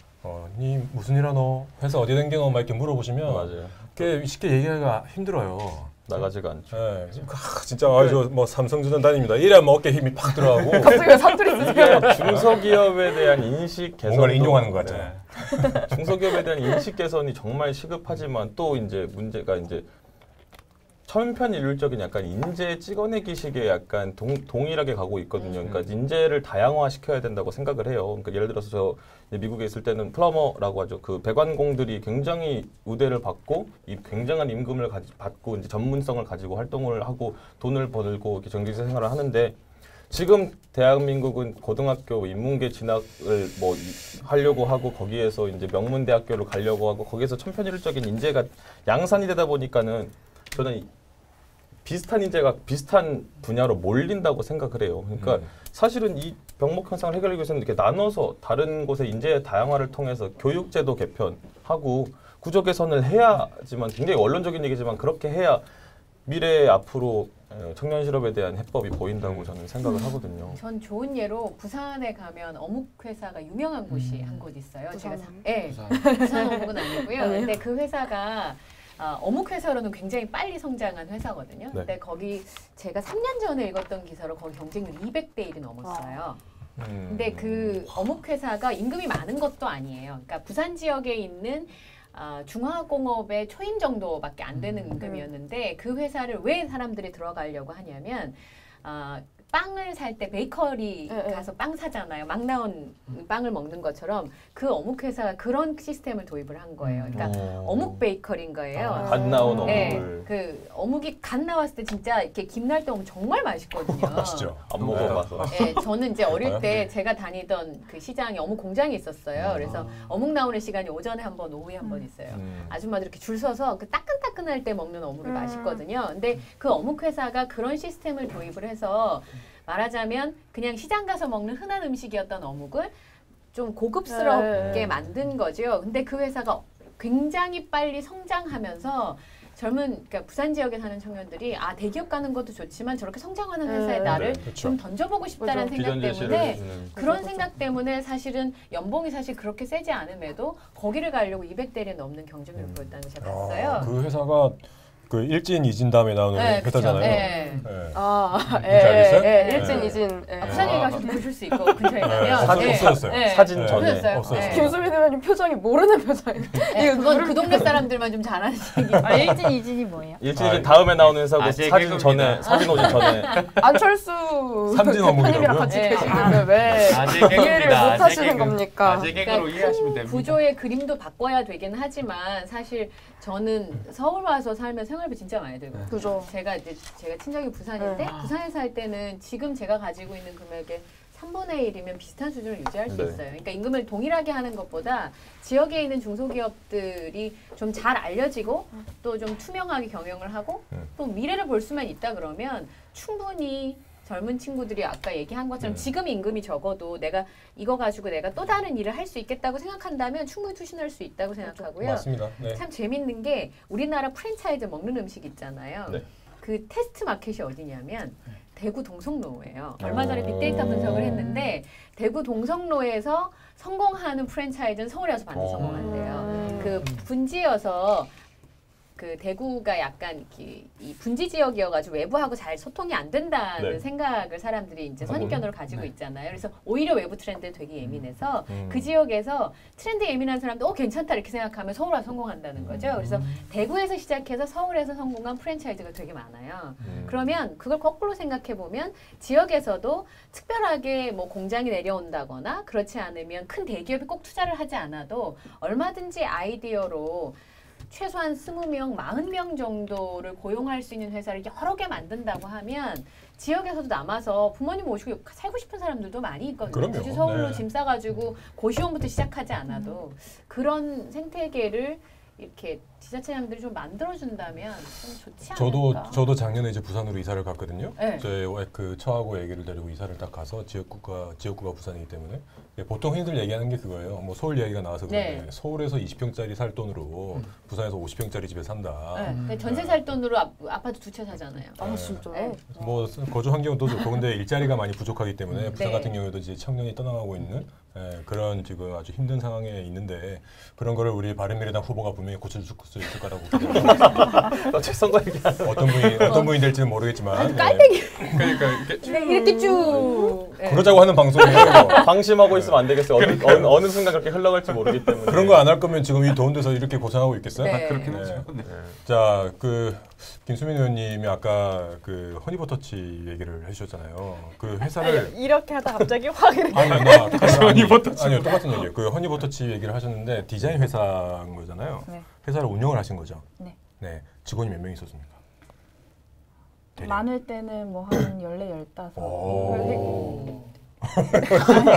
니 무슨 일 하노? 회사 어디 댕기노? 막 이렇게 물어보시면 맞아요. 그게 쉽게 얘기하기가 힘들어요. 나가지가 않죠. 네, 진짜 저 뭐 삼성전자 다닙니다. 이래야 뭐 어깨 힘이 팍 들어가고 갑자기 사투리 쓰세요. 이게 중소기업에 대한 인식 개선 뭔가를 인용하는 것 같잖아요. 중소기업에 대한 인식 개선이 정말 시급하지만 또 이제 문제가 이제 천편일률적인 약간 인재 찍어내기식의 약간 동일하게 가고 있거든요. 그러니까 인재를 다양화시켜야 된다고 생각을 해요. 그러니까 예를 들어서 저 미국에 있을 때는 플러머라고 하죠. 그 배관공들이 굉장히 우대를 받고 이 굉장한 임금을 받고 이제 전문성을 가지고 활동을 하고 돈을 벌고 이렇게 정규직 생활을 하는데 지금 대한민국은 고등학교 인문계 진학을 뭐 하려고 하고 거기에서 이제 명문대학교를 가려고 하고 거기에서 천편일률적인 인재가 양산이 되다 보니까는 저는 비슷한 인재가 비슷한 분야로 몰린다고 생각을 해요. 그러니까 사실은 이 병목 현상을 해결하기 위해서는 이렇게 나눠서 다른 곳의 인재 다양화를 통해서 교육제도 개편하고 구조 개선을 해야지만 굉장히 원론적인 얘기지만 그렇게 해야 미래에 앞으로 청년 실업에 대한 해법이 보인다고 저는 생각을 하거든요. 전 좋은 예로 부산에 가면 어묵 회사가 유명한 곳이 한 곳 있어요. 부산 부산 어묵은 아니고요. 근데 그 회사가 어묵 회사로는 굉장히 빨리 성장한 회사거든요. 네. 근데 거기 제가 3년 전에 읽었던 기사로 거기 경쟁률 200대 1이 넘었어요. 근데 그 어묵 회사가 임금이 많은 것도 아니에요. 그러니까 부산 지역에 있는 중화공업의 초임 정도밖에 안 되는 임금이었는데 그 회사를 왜 사람들이 들어가려고 하냐면 빵을 살 때 베이커리 가서 빵 사잖아요. 막 나온 빵을 먹는 것처럼 그 어묵 회사가 그런 시스템을 도입을 한 거예요. 그러니까 어묵 베이커리인 거예요. 갓 나온 어묵을. 네, 그 어묵이 갓 나왔을 때 진짜 이렇게 김날 때 오면 정말 맛있거든요. 맛있죠. 안 먹어봐서. 네, 저는 이제 어릴 때 제가 다니던 그 시장에 어묵 공장이 있었어요. 그래서 어묵 나오는 시간이 오전에 한 번, 오후에 한 번 있어요. 아줌마들 이렇게 줄 서서 그 따끈따끈할 때 먹는 어묵이 맛있거든요. 근데 그 어묵 회사가 그런 시스템을 도입을 해서 말하자면 그냥 시장 가서 먹는 흔한 음식이었던 어묵을 좀 고급스럽게 만든 거죠. 근데 그 회사가 굉장히 빨리 성장하면서 그러니까 부산 지역에 사는 청년들이 대기업 가는 것도 좋지만 저렇게 성장하는 회사에 나를 좀 던져보고 싶다는 생각 때문에 그런 생각 때문에 사실은 연봉이 사실 그렇게 세지 않음에도 거기를 가려고 200대를 넘는 경쟁률을 보였다는 걸 제가 봤어요. 그 회사가 그 일진 이진 다음에 나오는 회사잖아요. 네. 일진 이진. 부산에 가셔도 보실 수 있고 근처에 가면 사진 없어졌어요. 사진 전에 없어졌어요. 김수민 의원님 표정이 모르는 표정이에요. 그건 그 동네 사람들만 좀 잘하는 얘기. 일진 이진이 뭐예요? 일진 이진 다음에 나오는 회사고 사진 전에 사진 오진 전에 안철수 삼진 대표님이랑 어묵이라고요? 같이 계시는데 왜 이해를 못 하시는 겁니까? 아재 개그로 이해하시면 됩니다. 구조의 그림도 바꿔야 되긴 하지만 사실 저는 서울 와서 살면 생활비 진짜 많이 들거든요. 그죠. 제가 친정이 부산인데 부산에 살 때는 지금 제가 가지고 있는 금액의 3분의 1이면 비슷한 수준을 유지할 수 있어요. 그러니까 임금을 동일하게 하는 것보다 지역에 있는 중소기업들이 좀 잘 알려지고 또 좀 투명하게 경영을 하고 또 미래를 볼 수만 있다 그러면 충분히 젊은 친구들이 아까 얘기한 것처럼 지금 임금이 적어도 내가 이거 가지고 내가 또 다른 일을 할 수 있겠다고 생각한다면 충분히 투신할 수 있다고 생각하고요. 맞습니다. 네. 참 재밌는 게 우리나라 프랜차이즈 먹는 음식 있잖아요. 네. 그 테스트 마켓이 어디냐면 대구 동성로예요. 얼마 전에 빅데이터 분석을 했는데 대구 동성로에서 성공하는 프랜차이즈는 서울에 와서 반드시 성공한대요. 그 분지여서 그 대구가 약간 이 분지 지역이어가지고 외부하고 잘 소통이 안 된다는 생각을 사람들이 이제 선입견으로 가지고 있잖아요. 그래서 오히려 외부 트렌드에 되게 예민해서 그 지역에서 트렌드 예민한 사람도 괜찮다 이렇게 생각하면 서울 와서 성공한다는 거죠. 그래서 대구에서 시작해서 서울에서 성공한 프랜차이즈가 되게 많아요. 그러면 그걸 거꾸로 생각해 보면 지역에서도 특별하게 뭐 공장이 내려온다거나 그렇지 않으면 큰 대기업이 꼭 투자를 하지 않아도 얼마든지 아이디어로 최소한 20명, 40명 정도를 고용할 수 있는 회사를 여러 개 만든다고 하면 지역에서도 남아서 부모님 모시고 살고 싶은 사람들도 많이 있거든요. 그럼요. 굳이 서울로 짐 싸가지고 고시원부터 시작하지 않아도 그런 생태계를 이렇게 지자체장들이 좀 만들어준다면 좀 좋지 않을까? 저도 작년에 이제 부산으로 이사를 갔거든요. 네. 저희 그 처하고 애기를 데리고 이사를 딱 가서 지역구가 부산이기 때문에 보통 흔히들 얘기하는 게 그거예요. 뭐 서울 이야기가 나와서 그런데 서울에서 20평짜리 살 돈으로 부산에서 50평짜리 집에 산다. 네. 전세 살 돈으로 아파트 2채 사잖아요. 아 진짜요? 뭐 거주 환경도 좋고 근데 일자리가 많이 부족하기 때문에 부산 같은 경우에도 이제 청년이 떠나가고 있는 그런 지금 아주 힘든 상황에 있는데 그런 거를 우리 바른미래당 후보가 분명히 고쳐줄 수 있을 거라고 기대합니다. 선거 얘기하는 어떤 분이 될지는 모르겠지만 깔때기. 그러니까 이렇게 쭉. 그러자고 하는 방송이에요. 방심하고 있으면 안 되겠어요. 어느 순간 그렇게 흘러갈지 모르기 때문에. 그런 거 안 할 거면 지금 이 더운 데서 이렇게 고생하고 있겠어요? 네. 그렇긴 하죠. 네. 자, 그 김수민 의원님이 아까 그 허니버터치 얘기를 해주셨잖아요. 그 회사를 이렇게 하다 갑자기 확 이렇게 허니버터치 아니요 똑같은 얘기예요. 그 허니버터치 얘기를 하셨는데 디자인 회사인 거잖아요. 네. 회사를 운영을 하신 거죠. 네. 네. 직원이 몇 명 있었습니까? 많을 때는 뭐 한 14, 15. 오.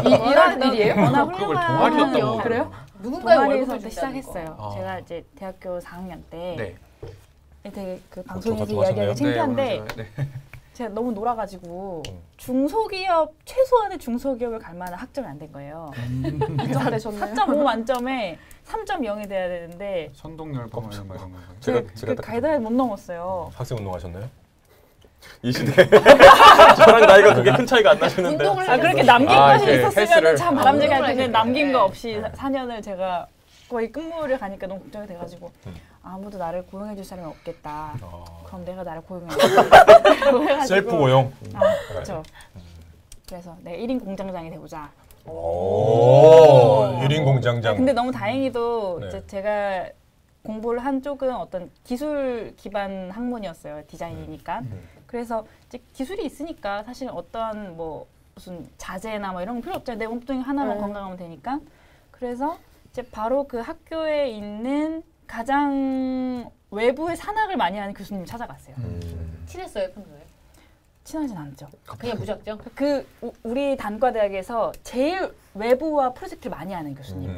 이런 일이에요? 워낙 그걸 훌륭한 동아리였다고. 그래요? 누군가의 동아리에서 월급을 준다는 시작했어요. 거. 제가 이제 대학교 4학년 때 네. 되게 그 더 방송에서 좋아하셨네요. 이야기하기 창피한데 네. 제가 너무 놀아가지고 중소기업 최소한의 중소기업을 갈 만한 학점이 안 된 거예요. 인정되셨네요. 4.5 만점에 3.0이 돼야 되는데 선동열범 이런 거. 제가 그 가이드라인 못 넘었어요. 학생 운동하셨나요? 이 시대에 저랑 나이가 그렇게 큰 차이가 안 나시는데. 운동을 그렇게 남긴 것이 이렇게 있었으면 헬스를. 참 바람직할 운동을 텐데 하셨구나. 남긴 거 네. 없이 4년을 제가 거의 끝물을 가니까 너무 걱정이 돼가지고 아무도 나를 고용해줄 사람이 없겠다. 그럼 내가 나를 고용해야겠다. 셀프 고용. 그렇죠. 그래서 내 1인 공장장이 되고자. 오, 1인 공장장. 근데 너무 다행히도 네. 이제 제가 공부를 한 쪽은 어떤 기술 기반 학문이었어요. 디자인이니까. 그래서 이제 기술이 있으니까 사실 어떠한 뭐 무슨 자재나 뭐 이런 거 필요 없잖아요. 내 몸뚱이 하나만 건강하면 되니까. 그래서 이제 바로 그 학교에 있는 가장 외부의 산학을 많이 하는 교수님 찾아갔어요. 친했어요, 평소에? 친하진 않죠. 그냥 무작정? 우리 단과대학에서 제일 외부와 프로젝트를 많이 하는 교수님.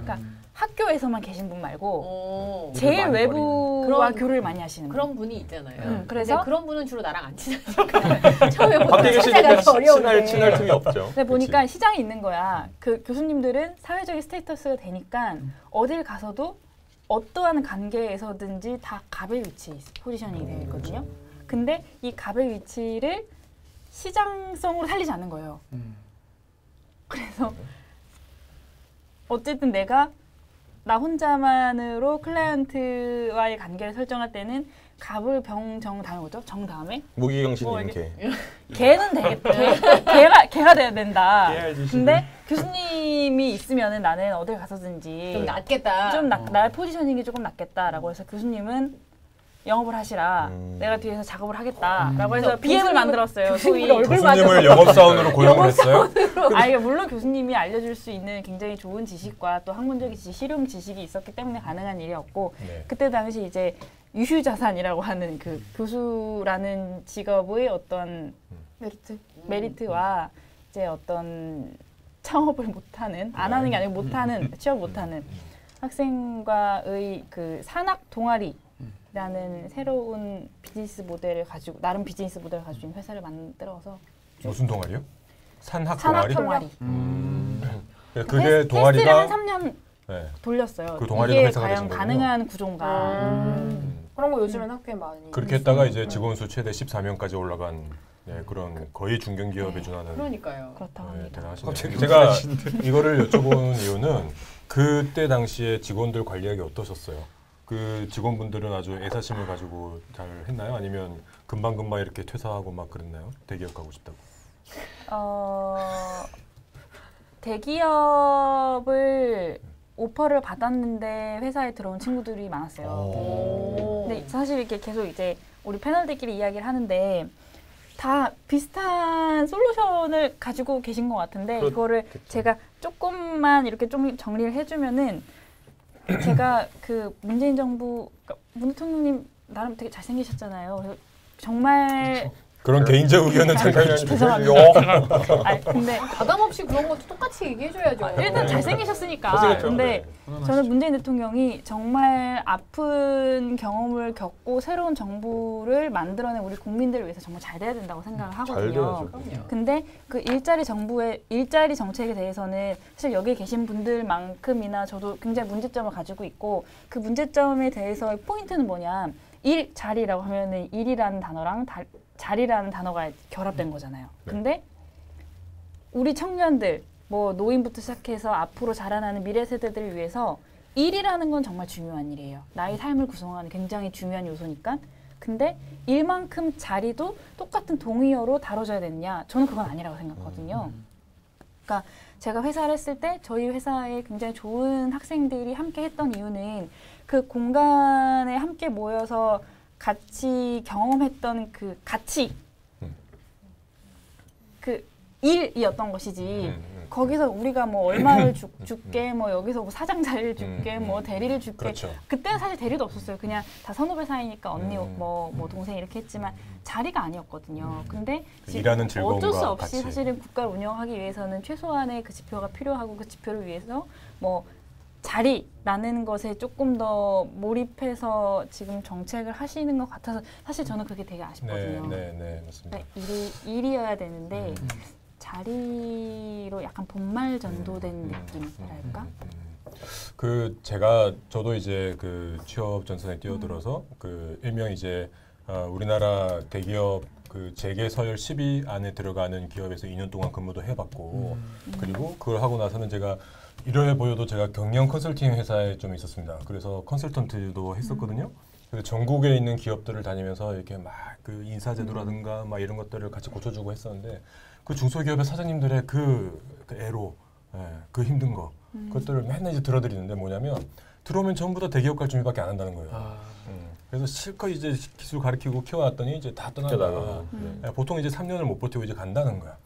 그러니까 학교에서만 계신 분 말고 제일 외부와 교류를 많이 하시는 분. 그런 분이 있잖아요. 그래서 그런 분은 주로 나랑 안 친하니까 처음에 밖에 계시니까 친할 틈이 없죠. 근데 보니까 시장이 있는 거야. 그 교수님들은 사회적인 스테이터스가 되니까 어딜 가서도 어떠한 관계에서든지 다 갑의 위치 포지셔닝이 되어 있거든요. 근데 이 갑의 위치를 시장성으로 살리지 않는 거예요. 그래서 어쨌든 내가 나 혼자만으로 클라이언트와의 관계를 설정할 때는 갑을 병정 다음에 뭐죠? 정 다음에? 무기경신님 개. 개는 되겠다. 개가 돼야 된다. 근데 교수님이 있으면은 나는 어딜 가서든지 좀 낫겠다. 좀 나의 포지셔닝이 조금 낫겠다라고 해서 교수님은 영업을 하시라. 내가 뒤에서 작업을 하겠다라고 해서 BM을 만들었어요. 소위 교수님을 영업사원으로 고용을 했어요? 아니, 물론 교수님이 알려줄 수 있는 굉장히 좋은 지식과 또 학문적인 지식, 실용 지식이 있었기 때문에 가능한 일이었고 그때 당시 이제 유휴자산이라고 하는 그 교수라는 직업의 어떤 메리트와 이제 어떤 창업을 못하는 안 하는 게 아니고 못하는 취업 못하는 학생과의 그 산학 동아리 라는 새로운 비즈니스 모델을 가지고 나름 비즈니스 모델을 가지고 있는 회사를 만들어서 무슨 동아리요? 산학 동아리. 그게 동아리가 테스트를 한 3년 돌렸어요. 그 동아리가 이게 회사가 과연 되신 가능한 구조인가. 그런 거 요즘엔 학교에 많이 그렇게 했다가 이제 직원 수 최대 14명까지 올라간 그런 거의 중견기업에 준하는 그러니까요. 그렇다고 합니다. 대단하시네요. 제가 이거를 여쭤본 이유는 그때 당시에 직원들 관리하기 어떠셨어요? 그 직원분들은 아주 애사심을 가지고 잘 했나요? 아니면 금방금방 이렇게 퇴사하고 막 그랬나요? 대기업 가고 싶다고. 대기업을 오퍼를 받았는데 회사에 들어온 친구들이 많았어요. 근데 사실 이렇게 계속 이제 우리 패널들끼리 이야기를 하는데 다 비슷한 솔루션을 가지고 계신 것 같은데 이거를 제가 조금만 이렇게 좀 정리를 해주면은 제가 그 문재인 정부 문 대통령님 나름 되게 잘생기셨잖아요. 정말 그런 개인적 의견은 죄송합니다. 근데 가감 없이 그런 것도 똑같이 얘기해줘야죠. 일단 잘생기셨으니까. 근데 저는 문재인 대통령이 정말 아픈 경험을 겪고 새로운 정부를 만들어낸 우리 국민들을 위해서 정말 잘 돼야 된다고 생각을 하거든요. 근데 그 일자리 정책에 대해서는 사실 여기 계신 분들만큼이나 저도 굉장히 문제점을 가지고 있고 그 문제점에 대해서 포인트는 뭐냐. 일자리라고 하면은 일이라는 단어랑 자리라는 단어가 결합된 거잖아요. 근데 우리 청년들, 뭐 노인부터 시작해서 앞으로 자라나는 미래 세대들을 위해서 일이라는 건 정말 중요한 일이에요. 나의 삶을 구성하는 굉장히 중요한 요소니까. 근데 일만큼 자리도 똑같은 동의어로 다뤄져야 되느냐? 저는 그건 아니라고 생각하거든요. 그러니까 제가 회사를 했을 때 저희 회사에 굉장히 좋은 학생들이 함께 했던 이유는 그 공간에 함께 모여서 같이 경험했던 그 가치, 그 일이었던 것이지. 거기서 우리가 뭐 얼마를 줄게, 뭐 여기서 뭐 사장 자리를 줄게, 뭐 대리를 줄게. 그렇죠. 그때는 사실 대리도 없었어요. 그냥 다 선후배 사이니까 언니, 뭐 동생 이렇게 했지만 자리가 아니었거든요. 근데 일하는 즐거움과 어쩔 수 없이 같이. 사실은 국가를 운영하기 위해서는 최소한의 그 지표가 필요하고 그 지표를 위해서 뭐 자리라는 것에 조금 더 몰입해서 지금 정책을 하시는 것 같아서 사실 저는 그게 되게 아쉽거든요. 네, 맞습니다. 그러니까 일이어야 되는데 자리로 약간 본말 전도된 느낌이랄까? 저도 이제 그 취업 전선에 뛰어들어서 그 일명 이제 우리나라 대기업 그 재계 서열 10위 안에 들어가는 기업에서 2년 동안 근무도 해봤고 그리고 그걸 하고 나서는 제가 이래 보여도 제가 경영 컨설팅 회사에 좀 있었습니다. 그래서 컨설턴트도 했었거든요. 그래서 전국에 있는 기업들을 다니면서 이렇게 막 그 인사제도라든가 막 이런 것들을 같이 고쳐주고 했었는데 그 중소기업의 사장님들의 그 애로 그 힘든 거 그것들을 맨날 이제 들어드리는데 뭐냐면 들어오면 전부 다 대기업 갈 준비밖에 안 한다는 거예요. 그래서 실컷 이제 기술 가르치고 키워놨더니 이제 다 떠나가. 보통 이제 3년을 못 버티고 이제 간다는 거야.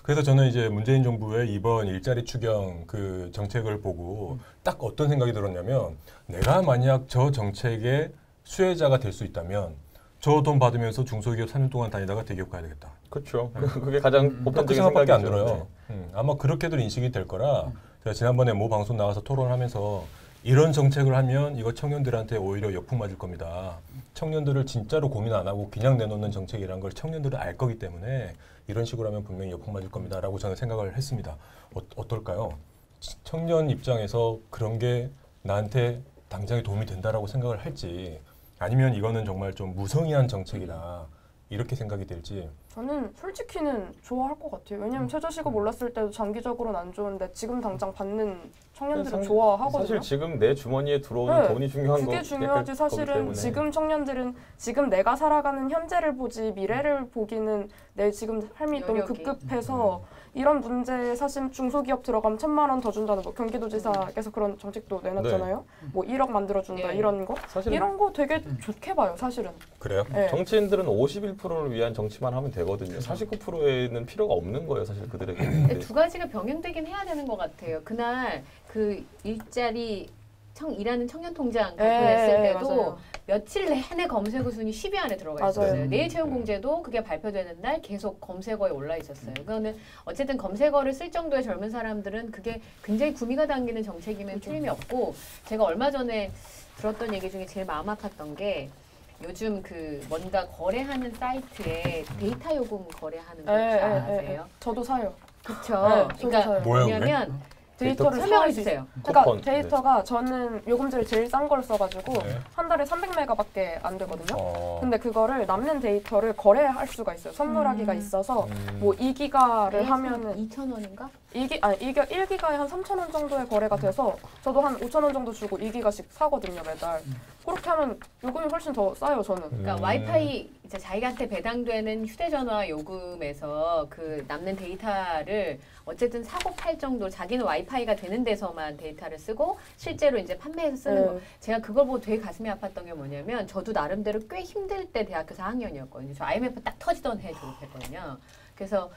그래서 저는 이제 문재인 정부의 이번 일자리 추경 그 정책을 보고 딱 어떤 생각이 들었냐면 내가 만약 저 정책의 수혜자가 될 수 있다면 저 돈 받으면서 중소기업 3년 동안 다니다가 대기업 가야 되겠다. 그렇죠. 그게 가장 그 생각밖에 안 들어요. 아마 그렇게들 인식이 될 거라 제가 지난번에 모 방송 나가서 토론하면서 이런 정책을 하면 이거 청년들한테 오히려 역풍 맞을 겁니다. 청년들을 진짜로 고민 안 하고 그냥 내놓는 정책이라는 걸 청년들은 알 거기 때문에 이런 식으로 하면 분명히 역풍 맞을 겁니다. 라고 저는 생각을 했습니다. 어떨까요? 청년 입장에서 그런 게 나한테 당장에 도움이 된다라고 생각을 할지 아니면 이거는 정말 좀 무성의한 정책이다. 이렇게 생각이 될지. 저는 솔직히는 좋아할 것 같아요. 왜냐면 최저시급 올랐을 때도 장기적으로는 안 좋은데 지금 당장 받는 청년들은 좋아하거든요. 사실 지금 내 주머니에 들어오는 돈이 중요한 거. 그게 중요하지. 사실은 지금 청년들은 지금 내가 살아가는 현재를 보지 미래를 보기는 내 지금 삶이 너무 급급해서 이런 문제에 사실 중소기업 들어가면 1,000만 원 더 준다는 뭐 경기도지사께서 그런 정책도 내놨잖아요. 뭐 1억 만들어준다 이런 거. 이런 거 되게 좋게 봐요. 사실은. 그래요? 정치인들은 51%를 위한 정치만 하면 되거든요. 49%에는 필요가 없는 거예요. 사실 그들에게. 두 가지가 병행되긴 해야 되는 것 같아요. 그날 그 일자리 일하는 청년 통장 발표했을 때도 맞아요. 며칠 내내 검색어 순위 10위 안에 들어가 있었어요. 내일 채용 공제도 그게 발표되는 날 계속 검색어에 올라 있었어요. 그거는 어쨌든 검색어를 쓸 정도의 젊은 사람들은 그게 굉장히 구미가 당기는 정책이면 틀림이 없고 제가 얼마 전에 들었던 얘기 중에 제일 마음 아팠던 게 요즘 그 뭔가 거래하는 사이트에 데이터 요금 거래하는 거 아세요? 저도 사요. 그렇죠. 그러니까 뭐냐면 데이터를 설명해 주세요. 그러니까 데이터가 저는 요금제를 제일 싼 걸 써가지고 한 달에 300메가밖에 안 되거든요. 근데 그거를 남는 데이터를 거래할 수가 있어요. 선물하기가 있어서 뭐 2기가를 하면은 2,000원인가? 1기가에 한 3,000원 정도의 거래가 돼서 저도 한 5,000원 정도 주고 2기가씩 사거든요 매달. 그렇게 하면 요금이 훨씬 더 싸요 저는. 그러니까 와이파이 이제 자기한테 배당되는 휴대전화 요금에서 그 남는 데이터를 어쨌든 사고 팔 정도 자기는 와이파이가 되는 데서만 데이터를 쓰고 실제로 이제 판매해서 쓰는 거. 제가 그걸 보고 되게 가슴이 아팠던 게 뭐냐면 저도 나름대로 꽤 힘들 때 대학교 4학년이었거든요. 저 IMF 딱 터지던 해 졸업했거든요. 그래서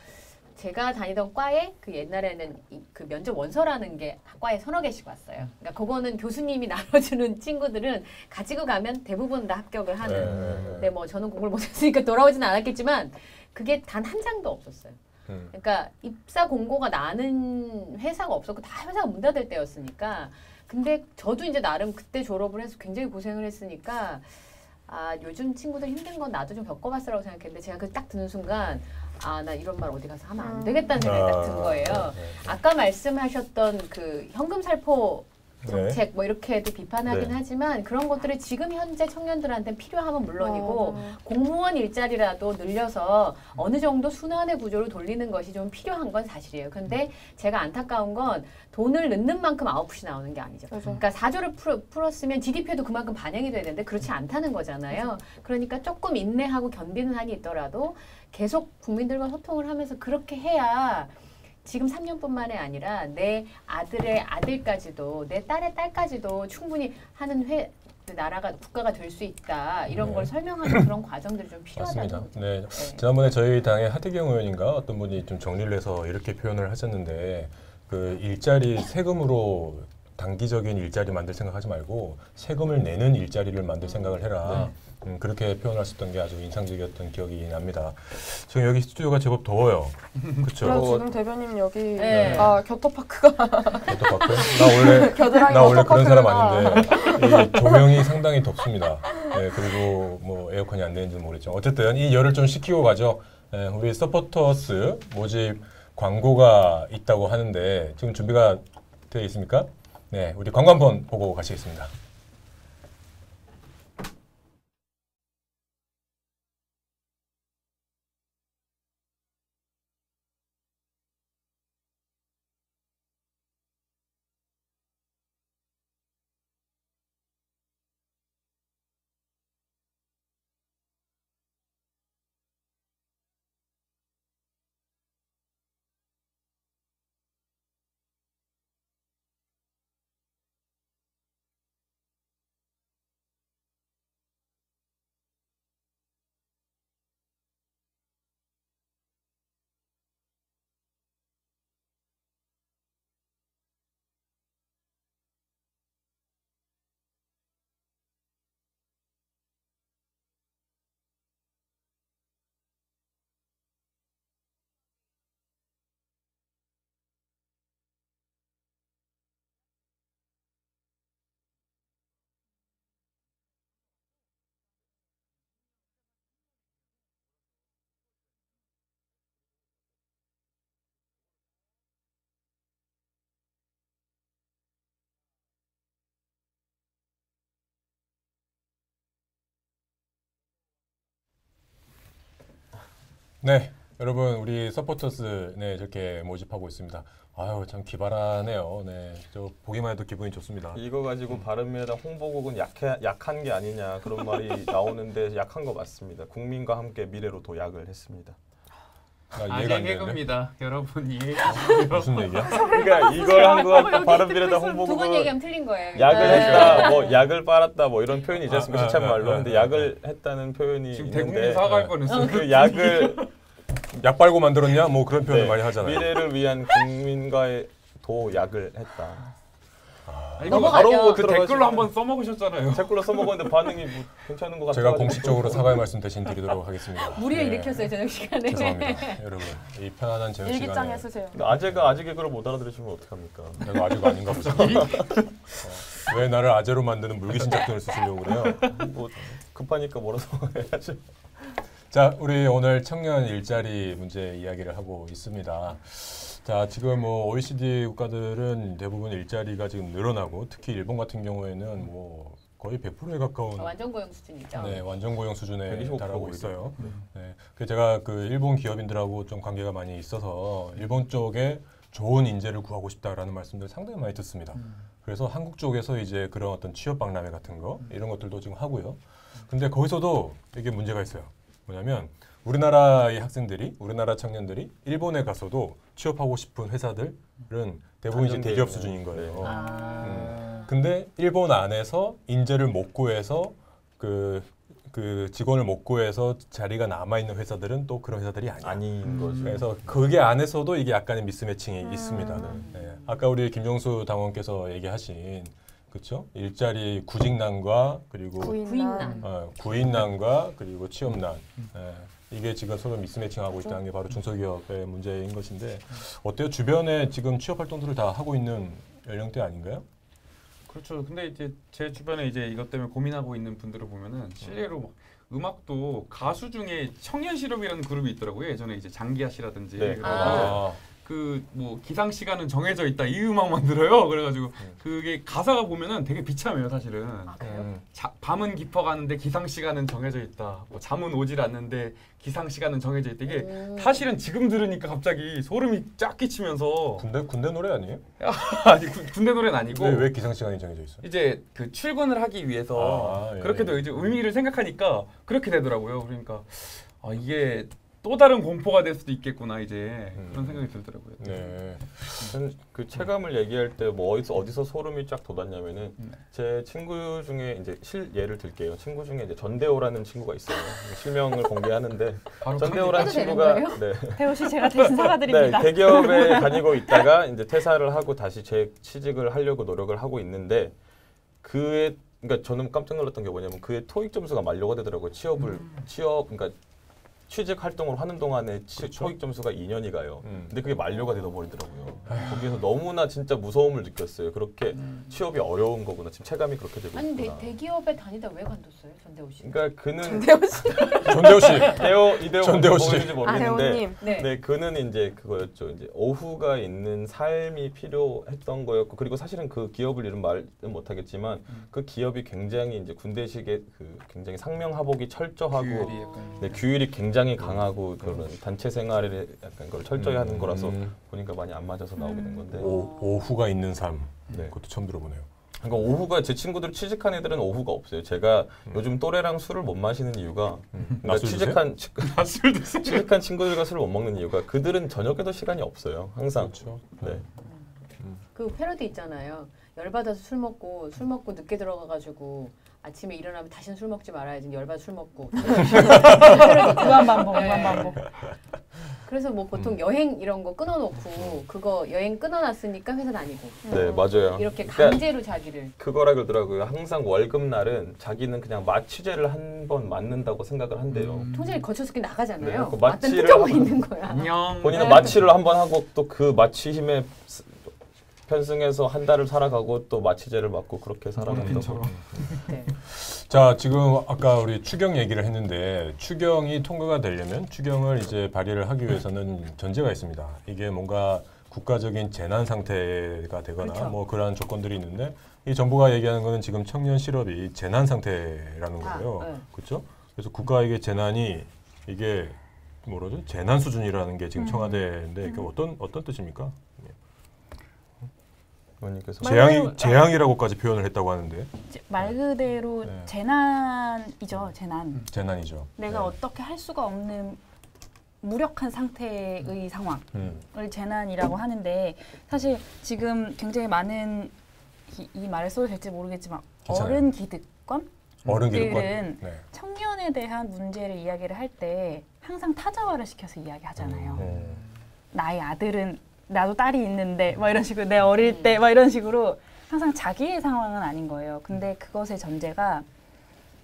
제가 다니던 과에 그 옛날에는 그 면접 원서라는 게 과에 서너 개씩 왔어요. 그러니까 그거는 교수님이 나눠주는 친구들은 가지고 가면 대부분 다 합격을 하는. 근데 뭐 저는 공부를 못했으니까 돌아오지는 않았겠지만 그게 단 한 장도 없었어요. 그러니까 입사 공고가 나는 회사가 없었고 다 회사가 문 닫을 때였으니까. 근데 저도 이제 나름 그때 졸업을 해서 굉장히 고생을 했으니까 아 요즘 친구들 힘든 건 나도 좀 겪어봤으라고 생각했는데 제가 그 딱 듣는 순간 아 나 이런 말 어디 가서 하면 안 되겠다는 생각이 딱 든 거예요. 아까 말씀하셨던 그 현금 살포 정책 뭐 이렇게도 비판하긴 하지만 그런 것들이 지금 현재 청년들한테는 필요하면 물론이고 공무원 일자리라도 늘려서 어느 정도 순환의 구조를 돌리는 것이 좀 필요한 건 사실이에요. 근데 제가 안타까운 건 돈을 넣는 만큼 아웃풋이 나오는 게 아니죠. 그러니까 4조를 풀었으면 GDP에도 그만큼 반영이 돼야 되는데 그렇지 않다는 거잖아요. 그러니까 조금 인내하고 견디는 한이 있더라도 계속 국민들과 소통을 하면서 그렇게 해야 지금 3년뿐만이 아니라 내 아들의 아들까지도 내 딸의 딸까지도 충분히 하는 나라가 국가가 될 수 있다 이런 걸 설명하는 그런 과정들이 좀 필요하다는 거죠. 맞습니다. 네. 지난번에 저희 당의 하태경 의원인가 어떤 분이 좀 정리를 해서 이렇게 표현을 하셨는데 그 일자리 세금으로 단기적인 일자리 만들 생각하지 말고 세금을 내는 일자리를 만들 생각을 해라. 그렇게 표현하셨던 게 아주 인상적이었던 기억이 납니다. 지금 여기 스튜디오가 제법 더워요. 그렇죠? 지금 대변인 여기 아 겨터파크가 겨터파크? 나 원래 그런 사람 아닌데 이 조명이 상당히 덥습니다. 네, 그리고 뭐 에어컨이 안 되는지는 모르겠지만 어쨌든 이 열을 좀 식히고 가죠. 네, 우리 서포터스 모집 광고가 있다고 하는데 지금 준비가 되어 있습니까? 네, 우리 광고 한번 보고 가시겠습니다. 네, 여러분 우리 서포터스 네 이렇게 모집하고 있습니다. 아유 참 기발하네요. 네, 저 보기만 해도 기분이 좋습니다. 이거 가지고 바른미래당 홍보국은 약한 게 아니냐 그런 말이 나오는데 약한 거 맞습니다. 국민과 함께 미래로 도약을 했습니다. 아재 개그입니다. 여러분 이해 무슨 얘기야? 그러니까 이걸 한 거 갖고 바른미래당 홍보국은 두 분 얘기하면 틀린 거예요. 약을 했다, 뭐 약을 빨았다, 뭐 이런 표현이 있지 않습니까? 시참 말로. 근데 약을 했다는 표현이 지금 있는데 대국민 사과할 뻔했어요. 그 약을 약 빨고 만들었냐? 뭐 그런 표현을 많이 하잖아요. 미래를 위한 국민과의 도약을 했다. 이거 바로 그 댓글로 한번 써먹으셨잖아요. 댓글로 써먹었는데 반응이 뭐 괜찮은 것 같아요. 제가 공식적으로 사과의 말씀 대신 드리도록 하겠습니다. 무리를 일으켰어요 저녁 시간에. 죄송합니다, 여러분. 이 편안한 저녁 시간에. 일기장에 쓰세요. 아재가 아재 개그를 못 알아들으시면 어떡합니까? 내가 아재가 아닌가 보죠. 왜 나를 아재로 만드는 물귀신 작전을 쓰시려고 그래요? 뭐 급하니까 뭐라도 해야죠. 자, 우리 오늘 청년 일자리 문제 이야기를 하고 있습니다. 자, 지금 뭐 OECD 국가들은 대부분 일자리가 지금 늘어나고 특히 일본 같은 경우에는 뭐 거의 100%에 가까운 완전 고용 수준이죠. 네, 완전 고용 수준에 125% 달하고 있어요. 네, 그 제가 그 일본 기업인들하고 좀 관계가 많이 있어서 일본 쪽에 좋은 인재를 구하고 싶다라는 말씀들 상당히 많이 듣습니다. 그래서 한국 쪽에서 이제 그런 어떤 취업 박람회 같은 거 이런 것들도 지금 하고요. 근데 거기서도 이게 문제가 있어요. 뭐냐면 우리나라의 학생들이, 우리나라 청년들이 일본에 가서도 취업하고 싶은 회사들은 대부분 이제 대기업 수준인 거예요. 근데 일본 안에서 인재를 못 구해서 그 그 직원을 못 구해서 자리가 남아 있는 회사들은 또 그런 회사들이 아닌 거죠. 그래서 그게 안에서도 이게 약간의 미스매칭이 있습니다. 네. 아까 우리 김종수 당원께서 얘기하신 그렇죠? 일자리 구직난과 그리고 구인난과 그리고 취업난. 네. 이게 지금 서로 미스매칭하고 있다는 게 바로 중소기업의 문제인 것인데 어때요? 주변에 지금 취업 활동들을 다 하고 있는 연령대 아닌가요? 그렇죠. 근데 이제 제 주변에 이제 이것 때문에 고민하고 있는 분들을 보면은 실례로 막 음악도 가수 중에 청년 실업이라는 그룹이 있더라고요. 예전에 이제 장기하 씨라든지 그 뭐 기상 시간은 정해져 있다 이 음악만 들어요. 그래가지고 그게 가사가 보면은 되게 비참해요, 사실은. 밤은 깊어가는데 기상 시간은 정해져 있다. 뭐 잠은 오질 않는데 기상 시간은 정해져 있다. 이게 사실은 지금 들으니까 갑자기 소름이 쫙 끼치면서. 군대 노래 아니에요? 아니 군대 노래는 아니고. 왜 기상 시간이 정해져 있어? 이제 그 출근을 하기 위해서 그렇게도 이제 의미를 생각하니까 그렇게 되더라고요. 그러니까 이게 또 다른 공포가 될 수도 있겠구나 이제 그런 생각이 들더라고요. 네. 그 체감을 얘기할 때 뭐 어디서 소름이 쫙 돋았냐면은 제 친구 중에 이제 예를 들게요. 친구 중에 이제 전대호라는 친구가 있어요. 실명을 공개하는데 전대호라는 친구가 대호 씨 제가 대신 사과드립니다. 네, 대기업에 다니고 있다가 이제 퇴사를 하고 다시 재취직을 하려고 노력을 하고 있는데 그러니까 저는 깜짝 놀랐던 게 뭐냐면 그의 토익 점수가 만료가 되더라고요. 그러니까 취직 활동을 하는 동안에 토익 점수가 2년이 가요. 근데 그게 만료가 되어버리더라고요. 거기에서 너무나 진짜 무서움을 느꼈어요. 그렇게 취업이 어려운 거구나. 지금 체감이 그렇게 되고 있구나. 아니 대기업에 다니다 왜 관뒀어요, 전대호 씨? 그러니까 그는 전대호 씨. 전대호 씨. 이대호 전대호 씨. 모르겠는데, 네, 그는 이제 그거였죠. 이제 오후가 있는 삶이 필요했던 거였고, 그리고 사실은 그 기업을 이름 말은 못하겠지만 그 기업이 굉장히 이제 군대식의 그 굉장히 상명하복이 철저하고, 규율이 굉장히 강하고 그런 단체 생활에 약간 그걸 철저히 하는 거라서 보니까 많이 안 맞아서 나오게 된 건데. 오후가 있는 삶. 그것도 처음 들어보네요. 그러니까 오후가 제 친구들 취직한 애들은 오후가 없어요. 제가 요즘 또래랑 술을 못 마시는 이유가 그러니까 취직한 친구들과 술을 못 먹는 이유가 그들은 저녁에도 시간이 없어요. 항상. 그렇죠. 네. 그 패러디 있잖아요. 열받아서 술 먹고 늦게 들어가가지고 아침에 일어나면 다시는 술 먹지 말아야지. 열받아 술 먹고. 무한 반복. 그래서 뭐 보통 여행 이런 거 끊어놓고 그거 여행 끊어놨으니까 회사 다니고. 네, 맞아요. 이렇게 강제로 자기를. 그거라 그러더라고요. 항상 월급날은 자기는 그냥 마취제를 한 번 맞는다고 생각을 한대요. 통장에 거쳐서 나가잖아요. 네, 그 마취를 뜯어고 있는 거야. 안녕. 본인은 마취를 한 번 하고 또 그 마취 힘에 편승해서 한 달을 살아가고 또 마취제를 맞고 그렇게 살아간다고. 네. 자, 지금 아까 우리 추경 얘기를 했는데 추경이 통과가 되려면 추경을 이제 발의를 하기 위해서는 전제가 있습니다. 이게 뭔가 국가적인 재난 상태가 되거나 그렇죠. 뭐 그러한 조건들이 있는데 이 정부가 얘기하는 거는 지금 청년 실업이 재난 상태라는 거예요. 그렇죠? 그래서 국가에게 재난이 이게 뭐라죠? 재난 수준이라는 게 지금 청와대인데 이게 어떤 뜻입니까? 재앙이라고까지 표현을 했다고 하는데 말 그대로 재난이죠. 재난이죠. 내가 어떻게 할 수가 없는 무력한 상태의 상황을 재난이라고 하는데 사실 지금 굉장히 많은 이 말을 써도 될지 모르겠지만 어른 기득권들은 청년에 대한 문제를 이야기를 할 때 항상 타자화를 시켜서 이야기하잖아요. 나의 아들은 나도 딸이 있는데 막 이런 식으로 내 어릴 때 막 이런 식으로 항상 자기의 상황은 아닌 거예요. 근데 그것의 전제가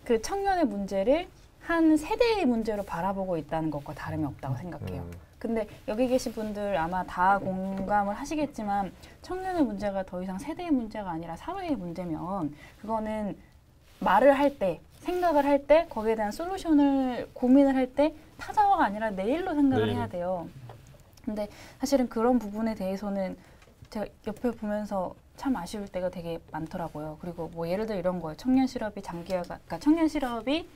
그 청년의 문제를 한 세대의 문제로 바라보고 있다는 것과 다름이 없다고 생각해요. 근데 여기 계신 분들 아마 다 공감을 하시겠지만 청년의 문제가 더 이상 세대의 문제가 아니라 사회의 문제면 그거는 말을 할 때 생각을 할 때 거기에 대한 솔루션을 고민을 할 때 타자화가 아니라 내일로 생각을 해야 돼요. 근데 사실은 그런 부분에 대해서는 제가 옆에 보면서 참 아쉬울 때가 되게 많더라고요. 그리고 뭐 예를 들어 이런 거예요. 청년 실업이 그러니까 청년 실업이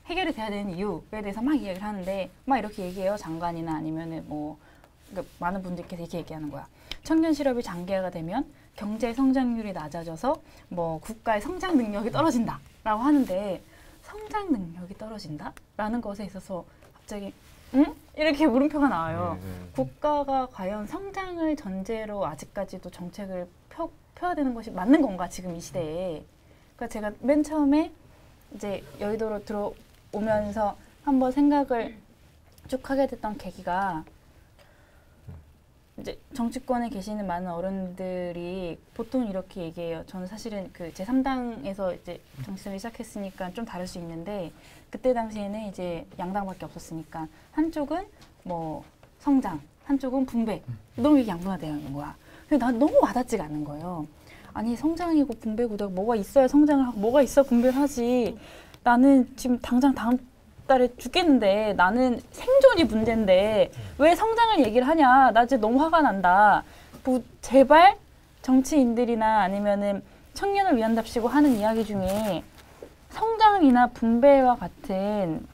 해결이 돼야 되는 이유에 대해서 막 이야기를 하는데 막 이렇게 얘기해요. 장관이나 아니면은 뭐 그러니까 많은 분들께서 이렇게 얘기하는 거야. 청년 실업이 장기화가 되면 경제 성장률이 낮아져서 뭐 국가의 성장 능력이 떨어진다라고 하는데 성장 능력이 떨어진다라는 것에 있어서 갑자기 응? 이렇게 물음표가 나와요. 국가가 과연 성장을 전제로 아직까지도 정책을 펴야 되는 것이 맞는 건가 지금 이 시대에. 그러니까 제가 맨 처음에 이제 여의도로 들어오면서 한번 생각을 쭉 하게 됐던 계기가 이제 정치권에 계시는 많은 어른들이 보통 이렇게 얘기해요. 저는 사실은 그 제3당에서 이제 정치를 시작했으니까 좀 다를 수 있는데 그때 당시에는 이제 양당밖에 없었으니까 한쪽은 뭐 성장, 한쪽은 분배. 너무 이게 양분화되어 있는 거야. 근데 난 너무 와닿지가 않는 거예요. 아니 성장이고 분배고 내가 뭐가 있어야 성장을 하고 뭐가 있어야 분배를 하지. 나는 지금 당장 다음 달에 죽겠는데 나는 생존이 문제인데 왜 성장을 얘기를 하냐. 나 이제 너무 화가 난다. 뭐 제발 정치인들이나 아니면은 청년을 위한답시고 하는 이야기 중에 성장이나 분배와 같은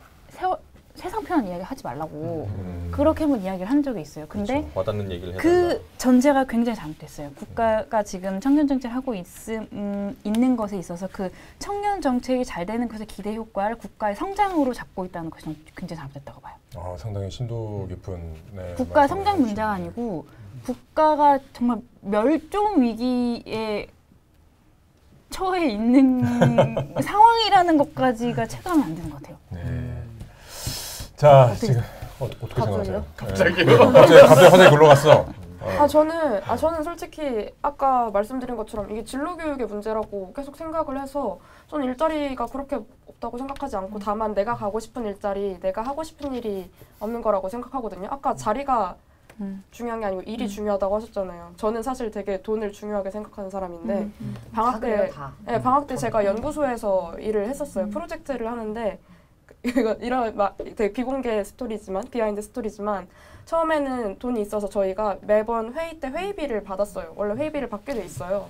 세상 편한 이야기 하지 말라고 그렇게 한번 이야기를 한 적이 있어요. 근데 그렇죠. 와닿는 얘기를 그 전제가 굉장히 잘못됐어요. 국가가 지금 청년 정책을 하고 있는 것에 있어서 그 청년 정책이 잘 되는 것의 기대 효과를 국가의 성장으로 잡고 있다는 것이 굉장히 잘못됐다고 봐요. 상당히 심도 깊은 국가 성장 문제가 아니고 국가가 정말 멸종 위기에 처해 있는 상황이라는 것까지가 체감이 안 되는 것 같아요. 자, 지금 어떻게 생각하세요? 갑자기요? 갑자기 글로 갔어. 저는 솔직히 아까 말씀드린 것처럼 이게 진로 교육의 문제라고 계속 생각을 해서 저는 일자리가 그렇게 없다고 생각하지 않고 다만 내가 가고 싶은 일자리, 내가 하고 싶은 일이 없는 거라고 생각하거든요. 아까 자리가 중요한 게 아니고 일이 중요하다고 하셨잖아요. 저는 사실 되게 돈을 중요하게 생각하는 사람인데 방학 때 제가 연구소에서 일을 했었어요. 프로젝트를 하는데 이런 되게 비공개 스토리지만 비하인드 스토리지만 처음에는 돈이 있어서 저희가 매번 회의 때 회의비를 받았어요. 원래 회의비를 받게 돼 있어요.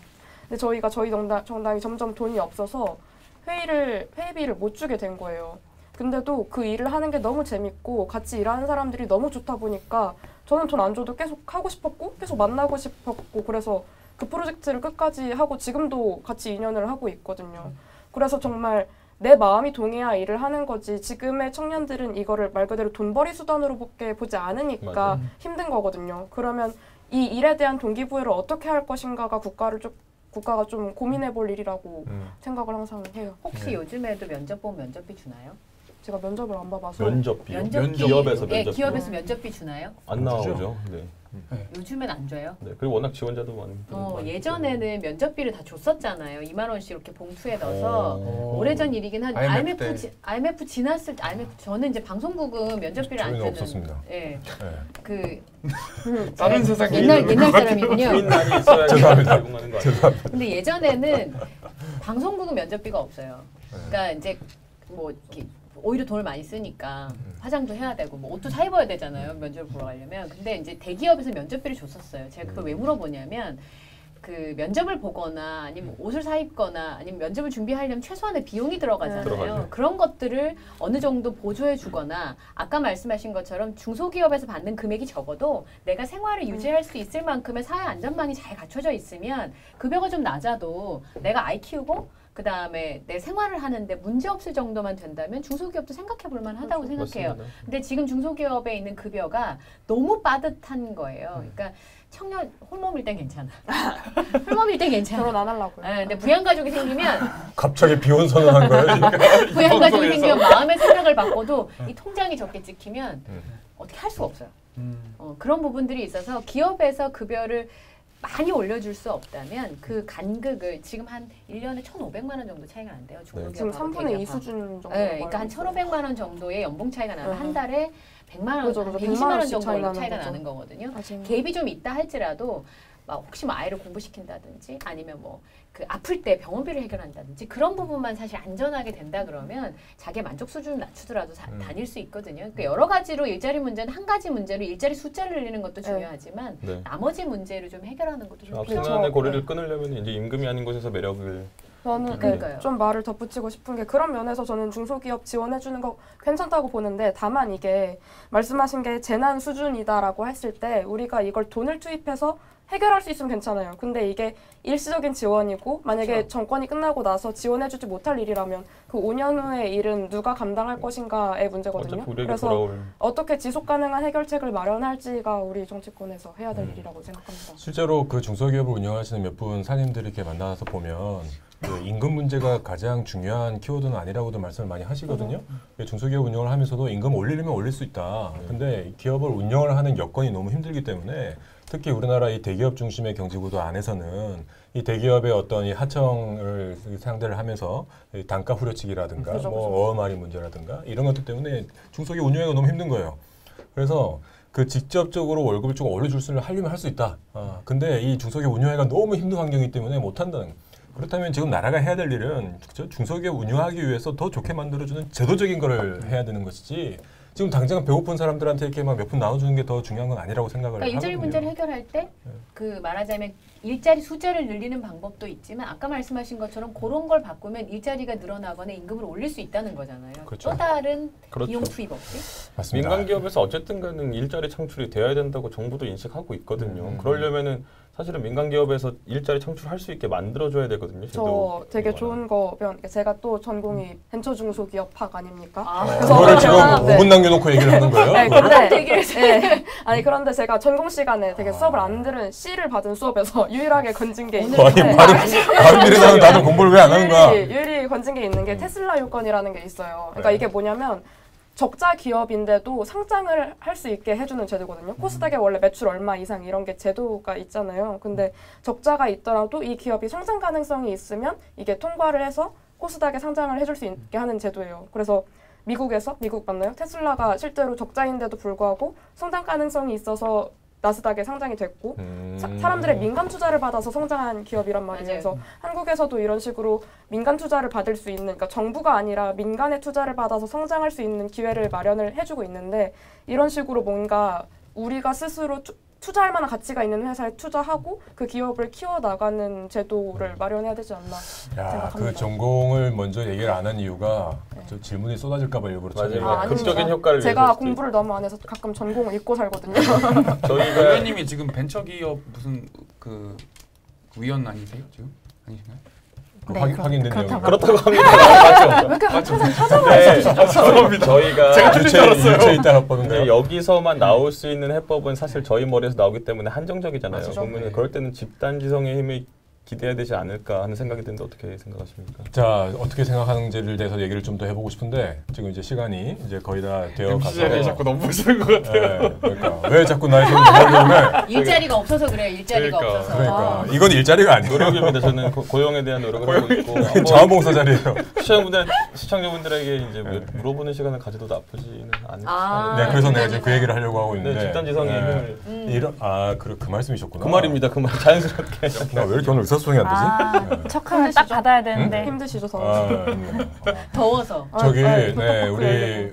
근데 저희 정당이 점점 돈이 없어서 회의비를 못 주게 된 거예요. 근데도 그 일을 하는 게 너무 재밌고 같이 일하는 사람들이 너무 좋다 보니까 저는 돈 안 줘도 계속 하고 싶었고 계속 만나고 싶었고 그래서 그 프로젝트를 끝까지 하고 지금도 같이 2년을 하고 있거든요. 그래서 정말 내 마음이 동해야 일을 하는 거지 지금의 청년들은 이거를 말 그대로 돈벌이 수단으로밖에 보지 않으니까 힘든 거거든요. 그러면 이 일에 대한 동기부여를 어떻게 할 것인가가 국가가 좀 고민해 볼 일이라고 생각을 항상 해요. 혹시 요즘에도 면접 보면 면접비 주나요? 제가 면접을 안 봐봐서. 면접비요? 기업에서 면접비 주나요? 안 나오죠. 네. 요즘엔 안 줘요. 네. 그리고 워낙 지원자도 많이. 예전에는 면접비를 다 줬었잖아요. 2만 원씩 이렇게 봉투에 넣어서 오래전 일이긴 한데 IMF 지났을 때 저는 이제 방송국은 면접비를 안 주는. 없었습니다. 예. 다른 세상 옛날 사람이군요. 죄송합니다. 근데 예전에는 방송국은 면접비가 없어요. 그러니까 이제 뭐 이렇게 오히려 돈을 많이 쓰니까 화장도 해야 되고 뭐 옷도 사 입어야 되잖아요. 면접을 보러 가려면. 근데 이제 대기업에서 면접비를 줬었어요. 제가 그걸 왜 물어보냐면 그 면접을 보거나 아니면 옷을 사 입거나 아니면 면접을 준비하려면 최소한의 비용이 들어가잖아요. 그런 것들을 어느 정도 보조해 주거나 아까 말씀하신 것처럼 중소기업에서 받는 금액이 적어도 내가 생활을 유지할 수 있을 만큼의 사회 안전망이 잘 갖춰져 있으면 급여가 좀 낮아도 내가 아이 키우고 그 다음에 내 생활을 하는데 문제 없을 정도만 된다면 중소기업도 생각해 볼 만하다고 생각해요. 맞습니다. 근데 지금 중소기업에 있는 급여가 너무 빠듯한 거예요. 그러니까 청년 홀몸일 땐 괜찮아. 홀몸일 땐 괜찮아. 결혼 안 하려고요. 근데 부양가족이 생기면 갑자기 비혼 선언한 거예요? 부양가족이 생기면 마음의 생각을 바꿔도 이 통장이 적게 찍히면 어떻게 할 수가 없어요. 그런 부분들이 있어서 기업에서 급여를 많이 올려줄 수 없다면 그 간극을 지금 한 1년에 1,500만 원 정도 차이가 난대요. 중소기업 지금 3분의 2 수준 정도. 그러니까 한 1,500만 원 정도의 연봉 차이가 나면 한 달에 100만 원, 그죠, 120만 원 정도 차이가 거죠. 나는 거거든요. 맞아요. 갭이 좀 있다 할지라도 막 혹시 뭐 아이를 공부시킨다든지 아니면 뭐 그 아플 때 병원비를 해결한다든지 그런 부분만 사실 안전하게 된다 그러면 자기 만족 수준을 낮추더라도 다닐 수 있거든요. 그러니까 여러 가지로 일자리 문제는 한 가지 문제로 일자리 숫자를 늘리는 것도 중요하지만 나머지 문제를 좀 해결하는 것도 좀 필요하고. 앞선의 고리를 끊으려면 이제 임금이 아닌 곳에서 매력을 저는 좀 말을 덧붙이고 싶은 게 그런 면에서 저는 중소기업 지원해주는 거 괜찮다고 보는데 다만 이게 말씀하신 게 재난 수준이다라고 했을 때 우리가 이걸 돈을 투입해서 해결할 수 있으면 괜찮아요. 근데 이게 일시적인 지원이고 만약에 정권이 끝나고 나서 지원해주지 못할 일이라면 그 5년 후의 일은 누가 감당할 것인가의 문제거든요. 그래서 어떻게 지속 가능한 해결책을 마련할지가 우리 정치권에서 해야 될 일이라고 생각합니다. 실제로 그 중소기업을 운영하시는 몇 분 사장님들이 이렇게 만나서 보면 그 임금 문제가 가장 중요한 키워드는 아니라고도 말씀을 많이 하시거든요. 중소기업 운영을 하면서도 임금 올리려면 올릴 수 있다. 근데 기업을 운영을 하는 여건이 너무 힘들기 때문에 특히 우리나라 이 대기업 중심의 경제구도 안에서는 이 대기업의 어떤 이 하청을 상대를 하면서 이 단가 후려치기라든가 뭐 어음할인 문제라든가 이런 것들 때문에 중소기업 운영하기가 너무 힘든 거예요. 그래서 그 직접적으로 월급을 조금 올려줄 수는 하려면 할 수 있다. 근데 이 중소기업 운영하기가 너무 힘든 환경이기 때문에 못한다는. 그렇다면 지금 나라가 해야 될 일은 중소기업 운영하기 위해서 더 좋게 만들어주는 제도적인 거를 해야 되는 것이지 지금 당장 배고픈 사람들한테 이렇게 막 몇 푼 나눠주는 게 더 중요한 건 아니라고 생각을 하거든요. 일자리 문제를 해결할 때 그 말하자면 일자리 숫자를 늘리는 방법도 있지만 아까 말씀하신 것처럼 그런 걸 바꾸면 일자리가 늘어나거나 임금을 올릴 수 있다는 거잖아요. 그렇죠. 또 다른 그렇죠. 비용 투입 없이. 맞습니다. 민간 기업에서 어쨌든 간에 일자리 창출이 되어야 된다고 정부도 인식하고 있거든요. 그러려면은 사실은 민간 기업에서 일자리 창출할 수 있게 만들어줘야 되거든요. 저 되게 좋은 거 제가 또 전공이 벤처 중소기업학 아닙니까? 그거를 지금 5분 남겨놓고 얘기를 하는 거예요? 네, 그런데 아니 그런데 제가 전공 시간에 되게 수업을 안 들은 C를 받은 수업에서 유일하게 건진 게 있는데 아니 바로 미래나는 나는 공부를 왜 안 하는 거야? 유일히 건진 게 있는 게 테슬라 요건이라는 게 있어요. 그러니까 이게 뭐냐면 적자 기업인데도 상장을 할 수 있게 해주는 제도거든요. 코스닥에 원래 매출 얼마 이상 이런 게 제도가 있잖아요. 근데 적자가 있더라도 이 기업이 성장 가능성이 있으면 이게 통과를 해서 코스닥에 상장을 해줄 수 있게 하는 제도예요. 그래서 미국 맞나요? 테슬라가 실제로 적자인데도 불구하고 성장 가능성이 있어서 나스닥에 상장이 됐고 사람들의 민간 투자를 받아서 성장한 기업이란 말이에요. 그래서 한국에서도 이런 식으로 민간 투자를 받을 수 있는, 그러니까 정부가 아니라 민간의 투자를 받아서 성장할 수 있는 기회를 마련을 해주고 있는데 이런 식으로 뭔가 우리가 스스로 투자할 만한 가치가 있는 회사에 투자하고 그 기업을 키워나가는 제도를 마련해야 되지 않나 생각합니다. 그 전공을 먼저 얘기를 안 한 이유가 저 질문이 쏟아질까 봐 일부러 맞아요. 극적인 효과를 제가 공부를 너무 안 해서 가끔 전공을 잊고 살거든요. 저희가 의원님이 지금 벤처기업 무슨 그 위원 아니세요 지금? 아니신가요? 확인된 내용 그렇다고 합니다. 왜 이렇게 항상 찾아봐주시죠? 저희가 제가 틀린 줄 알았어요. 유체이탈학법인데 여기서만 나올 수 있는 해법은 사실 저희 머리에서 나오기 때문에 한정적이잖아요. 맞죠. 그러면 그럴 때는 집단지성의 힘이 기대해야 되지 않을까 하는 생각이 드는데 어떻게 생각하십니까? 자, 어떻게 생각하는지를 대해서 얘기를 좀 더 해보고 싶은데 지금 이제 시간이 이제 거의 다 되어 가서 자꾸 너무 무서운 것 같아요. 그러니까 왜 자꾸 나의 손을 잡으려면 일자리가 없어서 그래요. 일자리가 없어서. 그러니까 이건 일자리가 아니에요. 노력입니다. 저는 고용에 대한 노력을 하고 있고 자원봉사 자리예요. 시청자분들에게 이제 물어보는 시간을 가져도 나쁘지는 않을 네, 그래서 내가 지금 그 얘기를 하려고 하고 있는데 집단지성의 힘을 이런 그 말씀이셨구나. 그 말입니다. 그 말 자연스럽게. 나 왜 이렇게 오늘 의사소통이 안 되지? 척하면 딱 받아야 되는데 힘드시죠, 더. 더워서. 저기 우리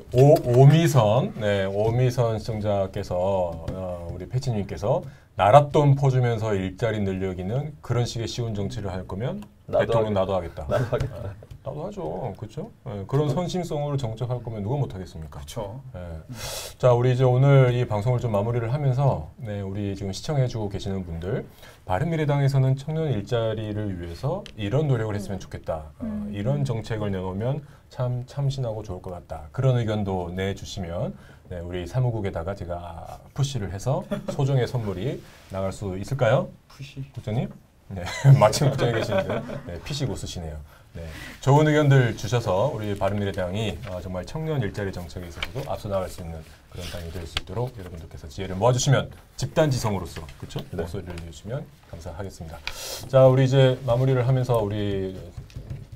오미선 시청자께서 우리 패치님께서 나랏돈 퍼주면서 일자리 늘려기는 그런 식의 쉬운 정치를 할 거면 대통령 나도 하겠다. 나도 하죠, 그렇죠? 그런 선심성으로 정책할 거면 누가 못 하겠습니까? 그렇죠. 자, 우리 이제 오늘 이 방송을 좀 마무리를 하면서 우리 지금 시청해주고 계시는 분들, 바른미래당에서는 청년 일자리를 위해서 이런 노력을 했으면 좋겠다. 이런 정책을 내놓으면 참 참신하고 좋을 것 같다. 그런 의견도 내주시면 우리 사무국에다가 제가 푸시를 해서 소정의 선물이 나갈 수 있을까요? 푸시. 국장님? 네, 마침 국장에 계시는데 피시고 쓰시네요. 네, 좋은 의견들 주셔서 우리 바른미래당이 정말 청년 일자리 정책에 있어서도 앞서 나갈 수 있는 그런 당이 될 수 있도록 여러분들께서 지혜를 모아주시면 집단지성으로서 그렇죠? 목소리를 내주시면 감사하겠습니다. 자, 우리 이제 마무리를 하면서 우리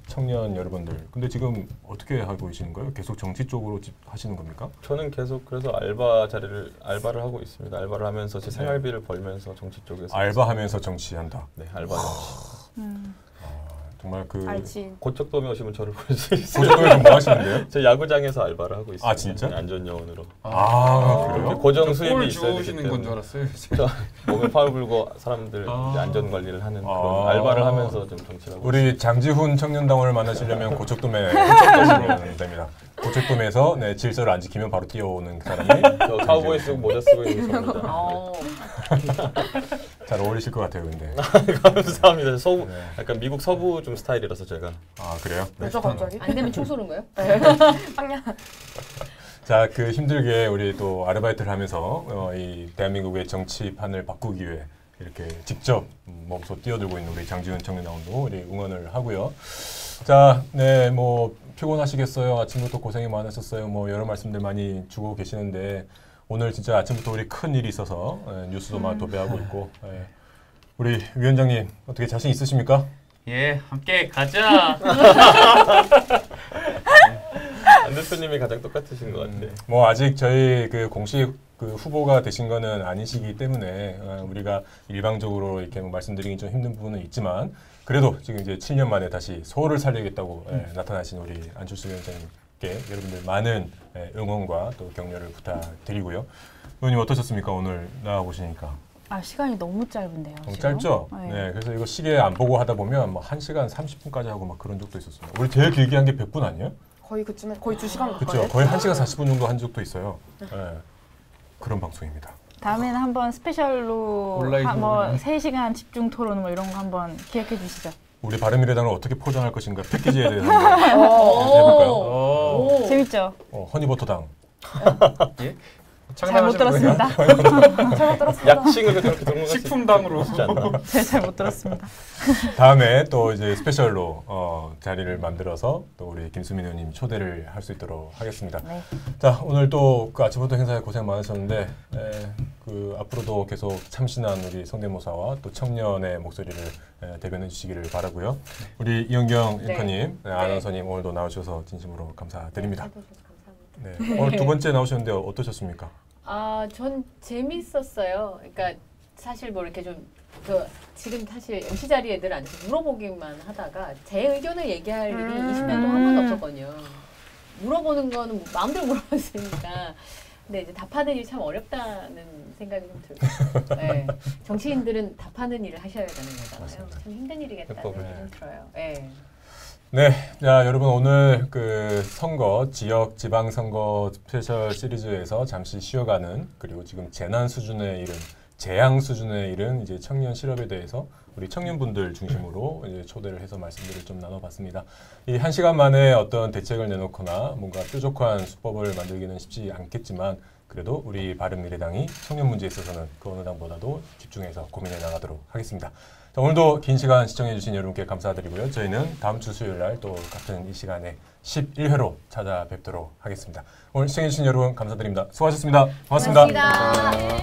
청년 여러분들, 근데 지금 어떻게 하고 계시는 거예요? 계속 정치 쪽으로 하시는 겁니까? 저는 계속 그래서 알바를 하고 있습니다. 알바를 하면서 제 생활비를 벌면서 정치 쪽에서 알바하면서 정치한다. 네, 알바 정치. 정말 그 고척돔에 오시면 저를 볼 수 있어요. 고척돔에 뭐 하시는데요? 저 야구장에서 알바를 하고 있어요. 아, 진짜? 안전요원으로. 그래요? 고정 수입이 있어야 되기 주시는 건 줄 알았어요. 몸에 파울 불고 사람들 이제 안전 관리를 하는 그런 알바를 하면서 좀 정치를 하고 우리 장지훈 청년당원을 만나시려면 고척돔에 오시면 됩니다. 고척돔에서 질서를 안 지키면 바로 뛰어오는 사람이 저 카우보이 쓰고 모자 쓰고 있는 겁니다. 잘 어울리실 것 같아요, 근데. 감사합니다. 약간 미국 서부 좀 스타일이라서 제가. 그래요? 왜죠, 갑자기? 안 되면 총 쏘는 거예요? 빵야. 자, 그 힘들게 우리 또 아르바이트를 하면서 이 대한민국의 정치판을 바꾸기 위해 이렇게 직접 몸소 뛰어들고 있는 우리 장지훈 청년당원도 우리 응원을 하고요. 자, 네, 뭐 피곤하시겠어요. 아침부터 고생이 많으셨어요. 뭐 여러 말씀들 많이 주고 계시는데 오늘 진짜 아침부터 우리 큰 일이 있어서 뉴스도 막 도배하고 있고 우리 위원장님 어떻게 자신 있으십니까? 예, 함께 가자. 안 대표님이 가장 똑같으신 것 같아요. 뭐 아직 저희 그 공식 그 후보가 되신 거는 아니시기 때문에 우리가 일방적으로 이렇게 뭐 말씀드리기 좀 힘든 부분은 있지만 그래도 지금 이제 7년 만에 다시 서울을 살리겠다고 나타나신 우리 안철수 위원장님께 여러분들 많은 응원과 또 격려를 부탁드리고요. 의원님 어떠셨습니까? 오늘 나와 보시니까. 아, 시간이 너무 짧은데요. 너무 짧죠? 네. 그래서 이거 시계 안 보고 하다 보면 뭐 1시간 30분까지 하고 막 그런 적도 있었습니다. 우리 제일 길게 한 게 100분 아니에요? 거의 그쯤에 거의 2시간 가까이. 그렇죠. 거의 1시간 40분 정도 한 적도 있어요. 네. 그런 방송입니다. 다음에는 한번 스페셜로 뭐 3시간 집중 토론 뭐 이런 거 한번 기획해 주시죠. 우리 바른미래당을 어떻게 포장할 것인가 패키지에 대해서 해볼까요? 재밌죠? 허니버터당. 예? 잘 못 들었습니다. 잘못 들었습니다. 약칭을 그렇게 들은 것 식품당으로. 잘 못 들었습니다. 다음에 또 이제 스페셜로 자리를 만들어서 또 우리 김수민 의원님 초대를 할 수 있도록 하겠습니다. 네. 자, 오늘 또 그 아침부터 행사에 고생 많으셨는데 그 앞으로도 계속 참신한 우리 성대모사와 또 청년의 목소리를 대변해 주시기를 바라고요. 우리 이현경 앵커님, 아나운서님 오늘도 나오셔서 진심으로 감사드립니다. 네. 오늘 두 번째 나오셨는데 어떠셨습니까? 아, 전 재밌었어요. 그러니까 사실 뭐 이렇게 좀 지금 사실 MC 자리에 늘 앉아서 물어보기만 하다가 제 의견을 얘기할 일이 20년 동안 한 번도 없었거든요. 물어보는 거는 마음대로 물어봤으니까. 근데 이제 답하는 일이 참 어렵다는 생각이 좀 들고. 네. 정치인들은 답하는 일을 하셔야 되는 거잖아요. 맞습니다. 참 힘든 일이겠다는 생각이 좀 들어요. 네. 네, 자 여러분 오늘 그 선거 지역 지방선거 스페셜 시리즈에서 잠시 쉬어가는 그리고 지금 재난 수준에 이른 재앙 수준에 이른 이제 청년 실업에 대해서 우리 청년분들 중심으로 이제 초대를 해서 말씀들을 좀 나눠봤습니다. 이 1시간 만에 어떤 대책을 내놓거나 뭔가 뾰족한 수법을 만들기는 쉽지 않겠지만 그래도 우리 바른미래당이 청년 문제에 있어서는 그 어느 당보다도 집중해서 고민해 나가도록 하겠습니다. 자, 오늘도 긴 시간 시청해주신 여러분께 감사드리고요. 저희는 다음 주 수요일 날 또 같은 이 시간에 11회로 찾아뵙도록 하겠습니다. 오늘 시청해주신 여러분 감사드립니다. 수고하셨습니다. 고맙습니다. 고맙습니다.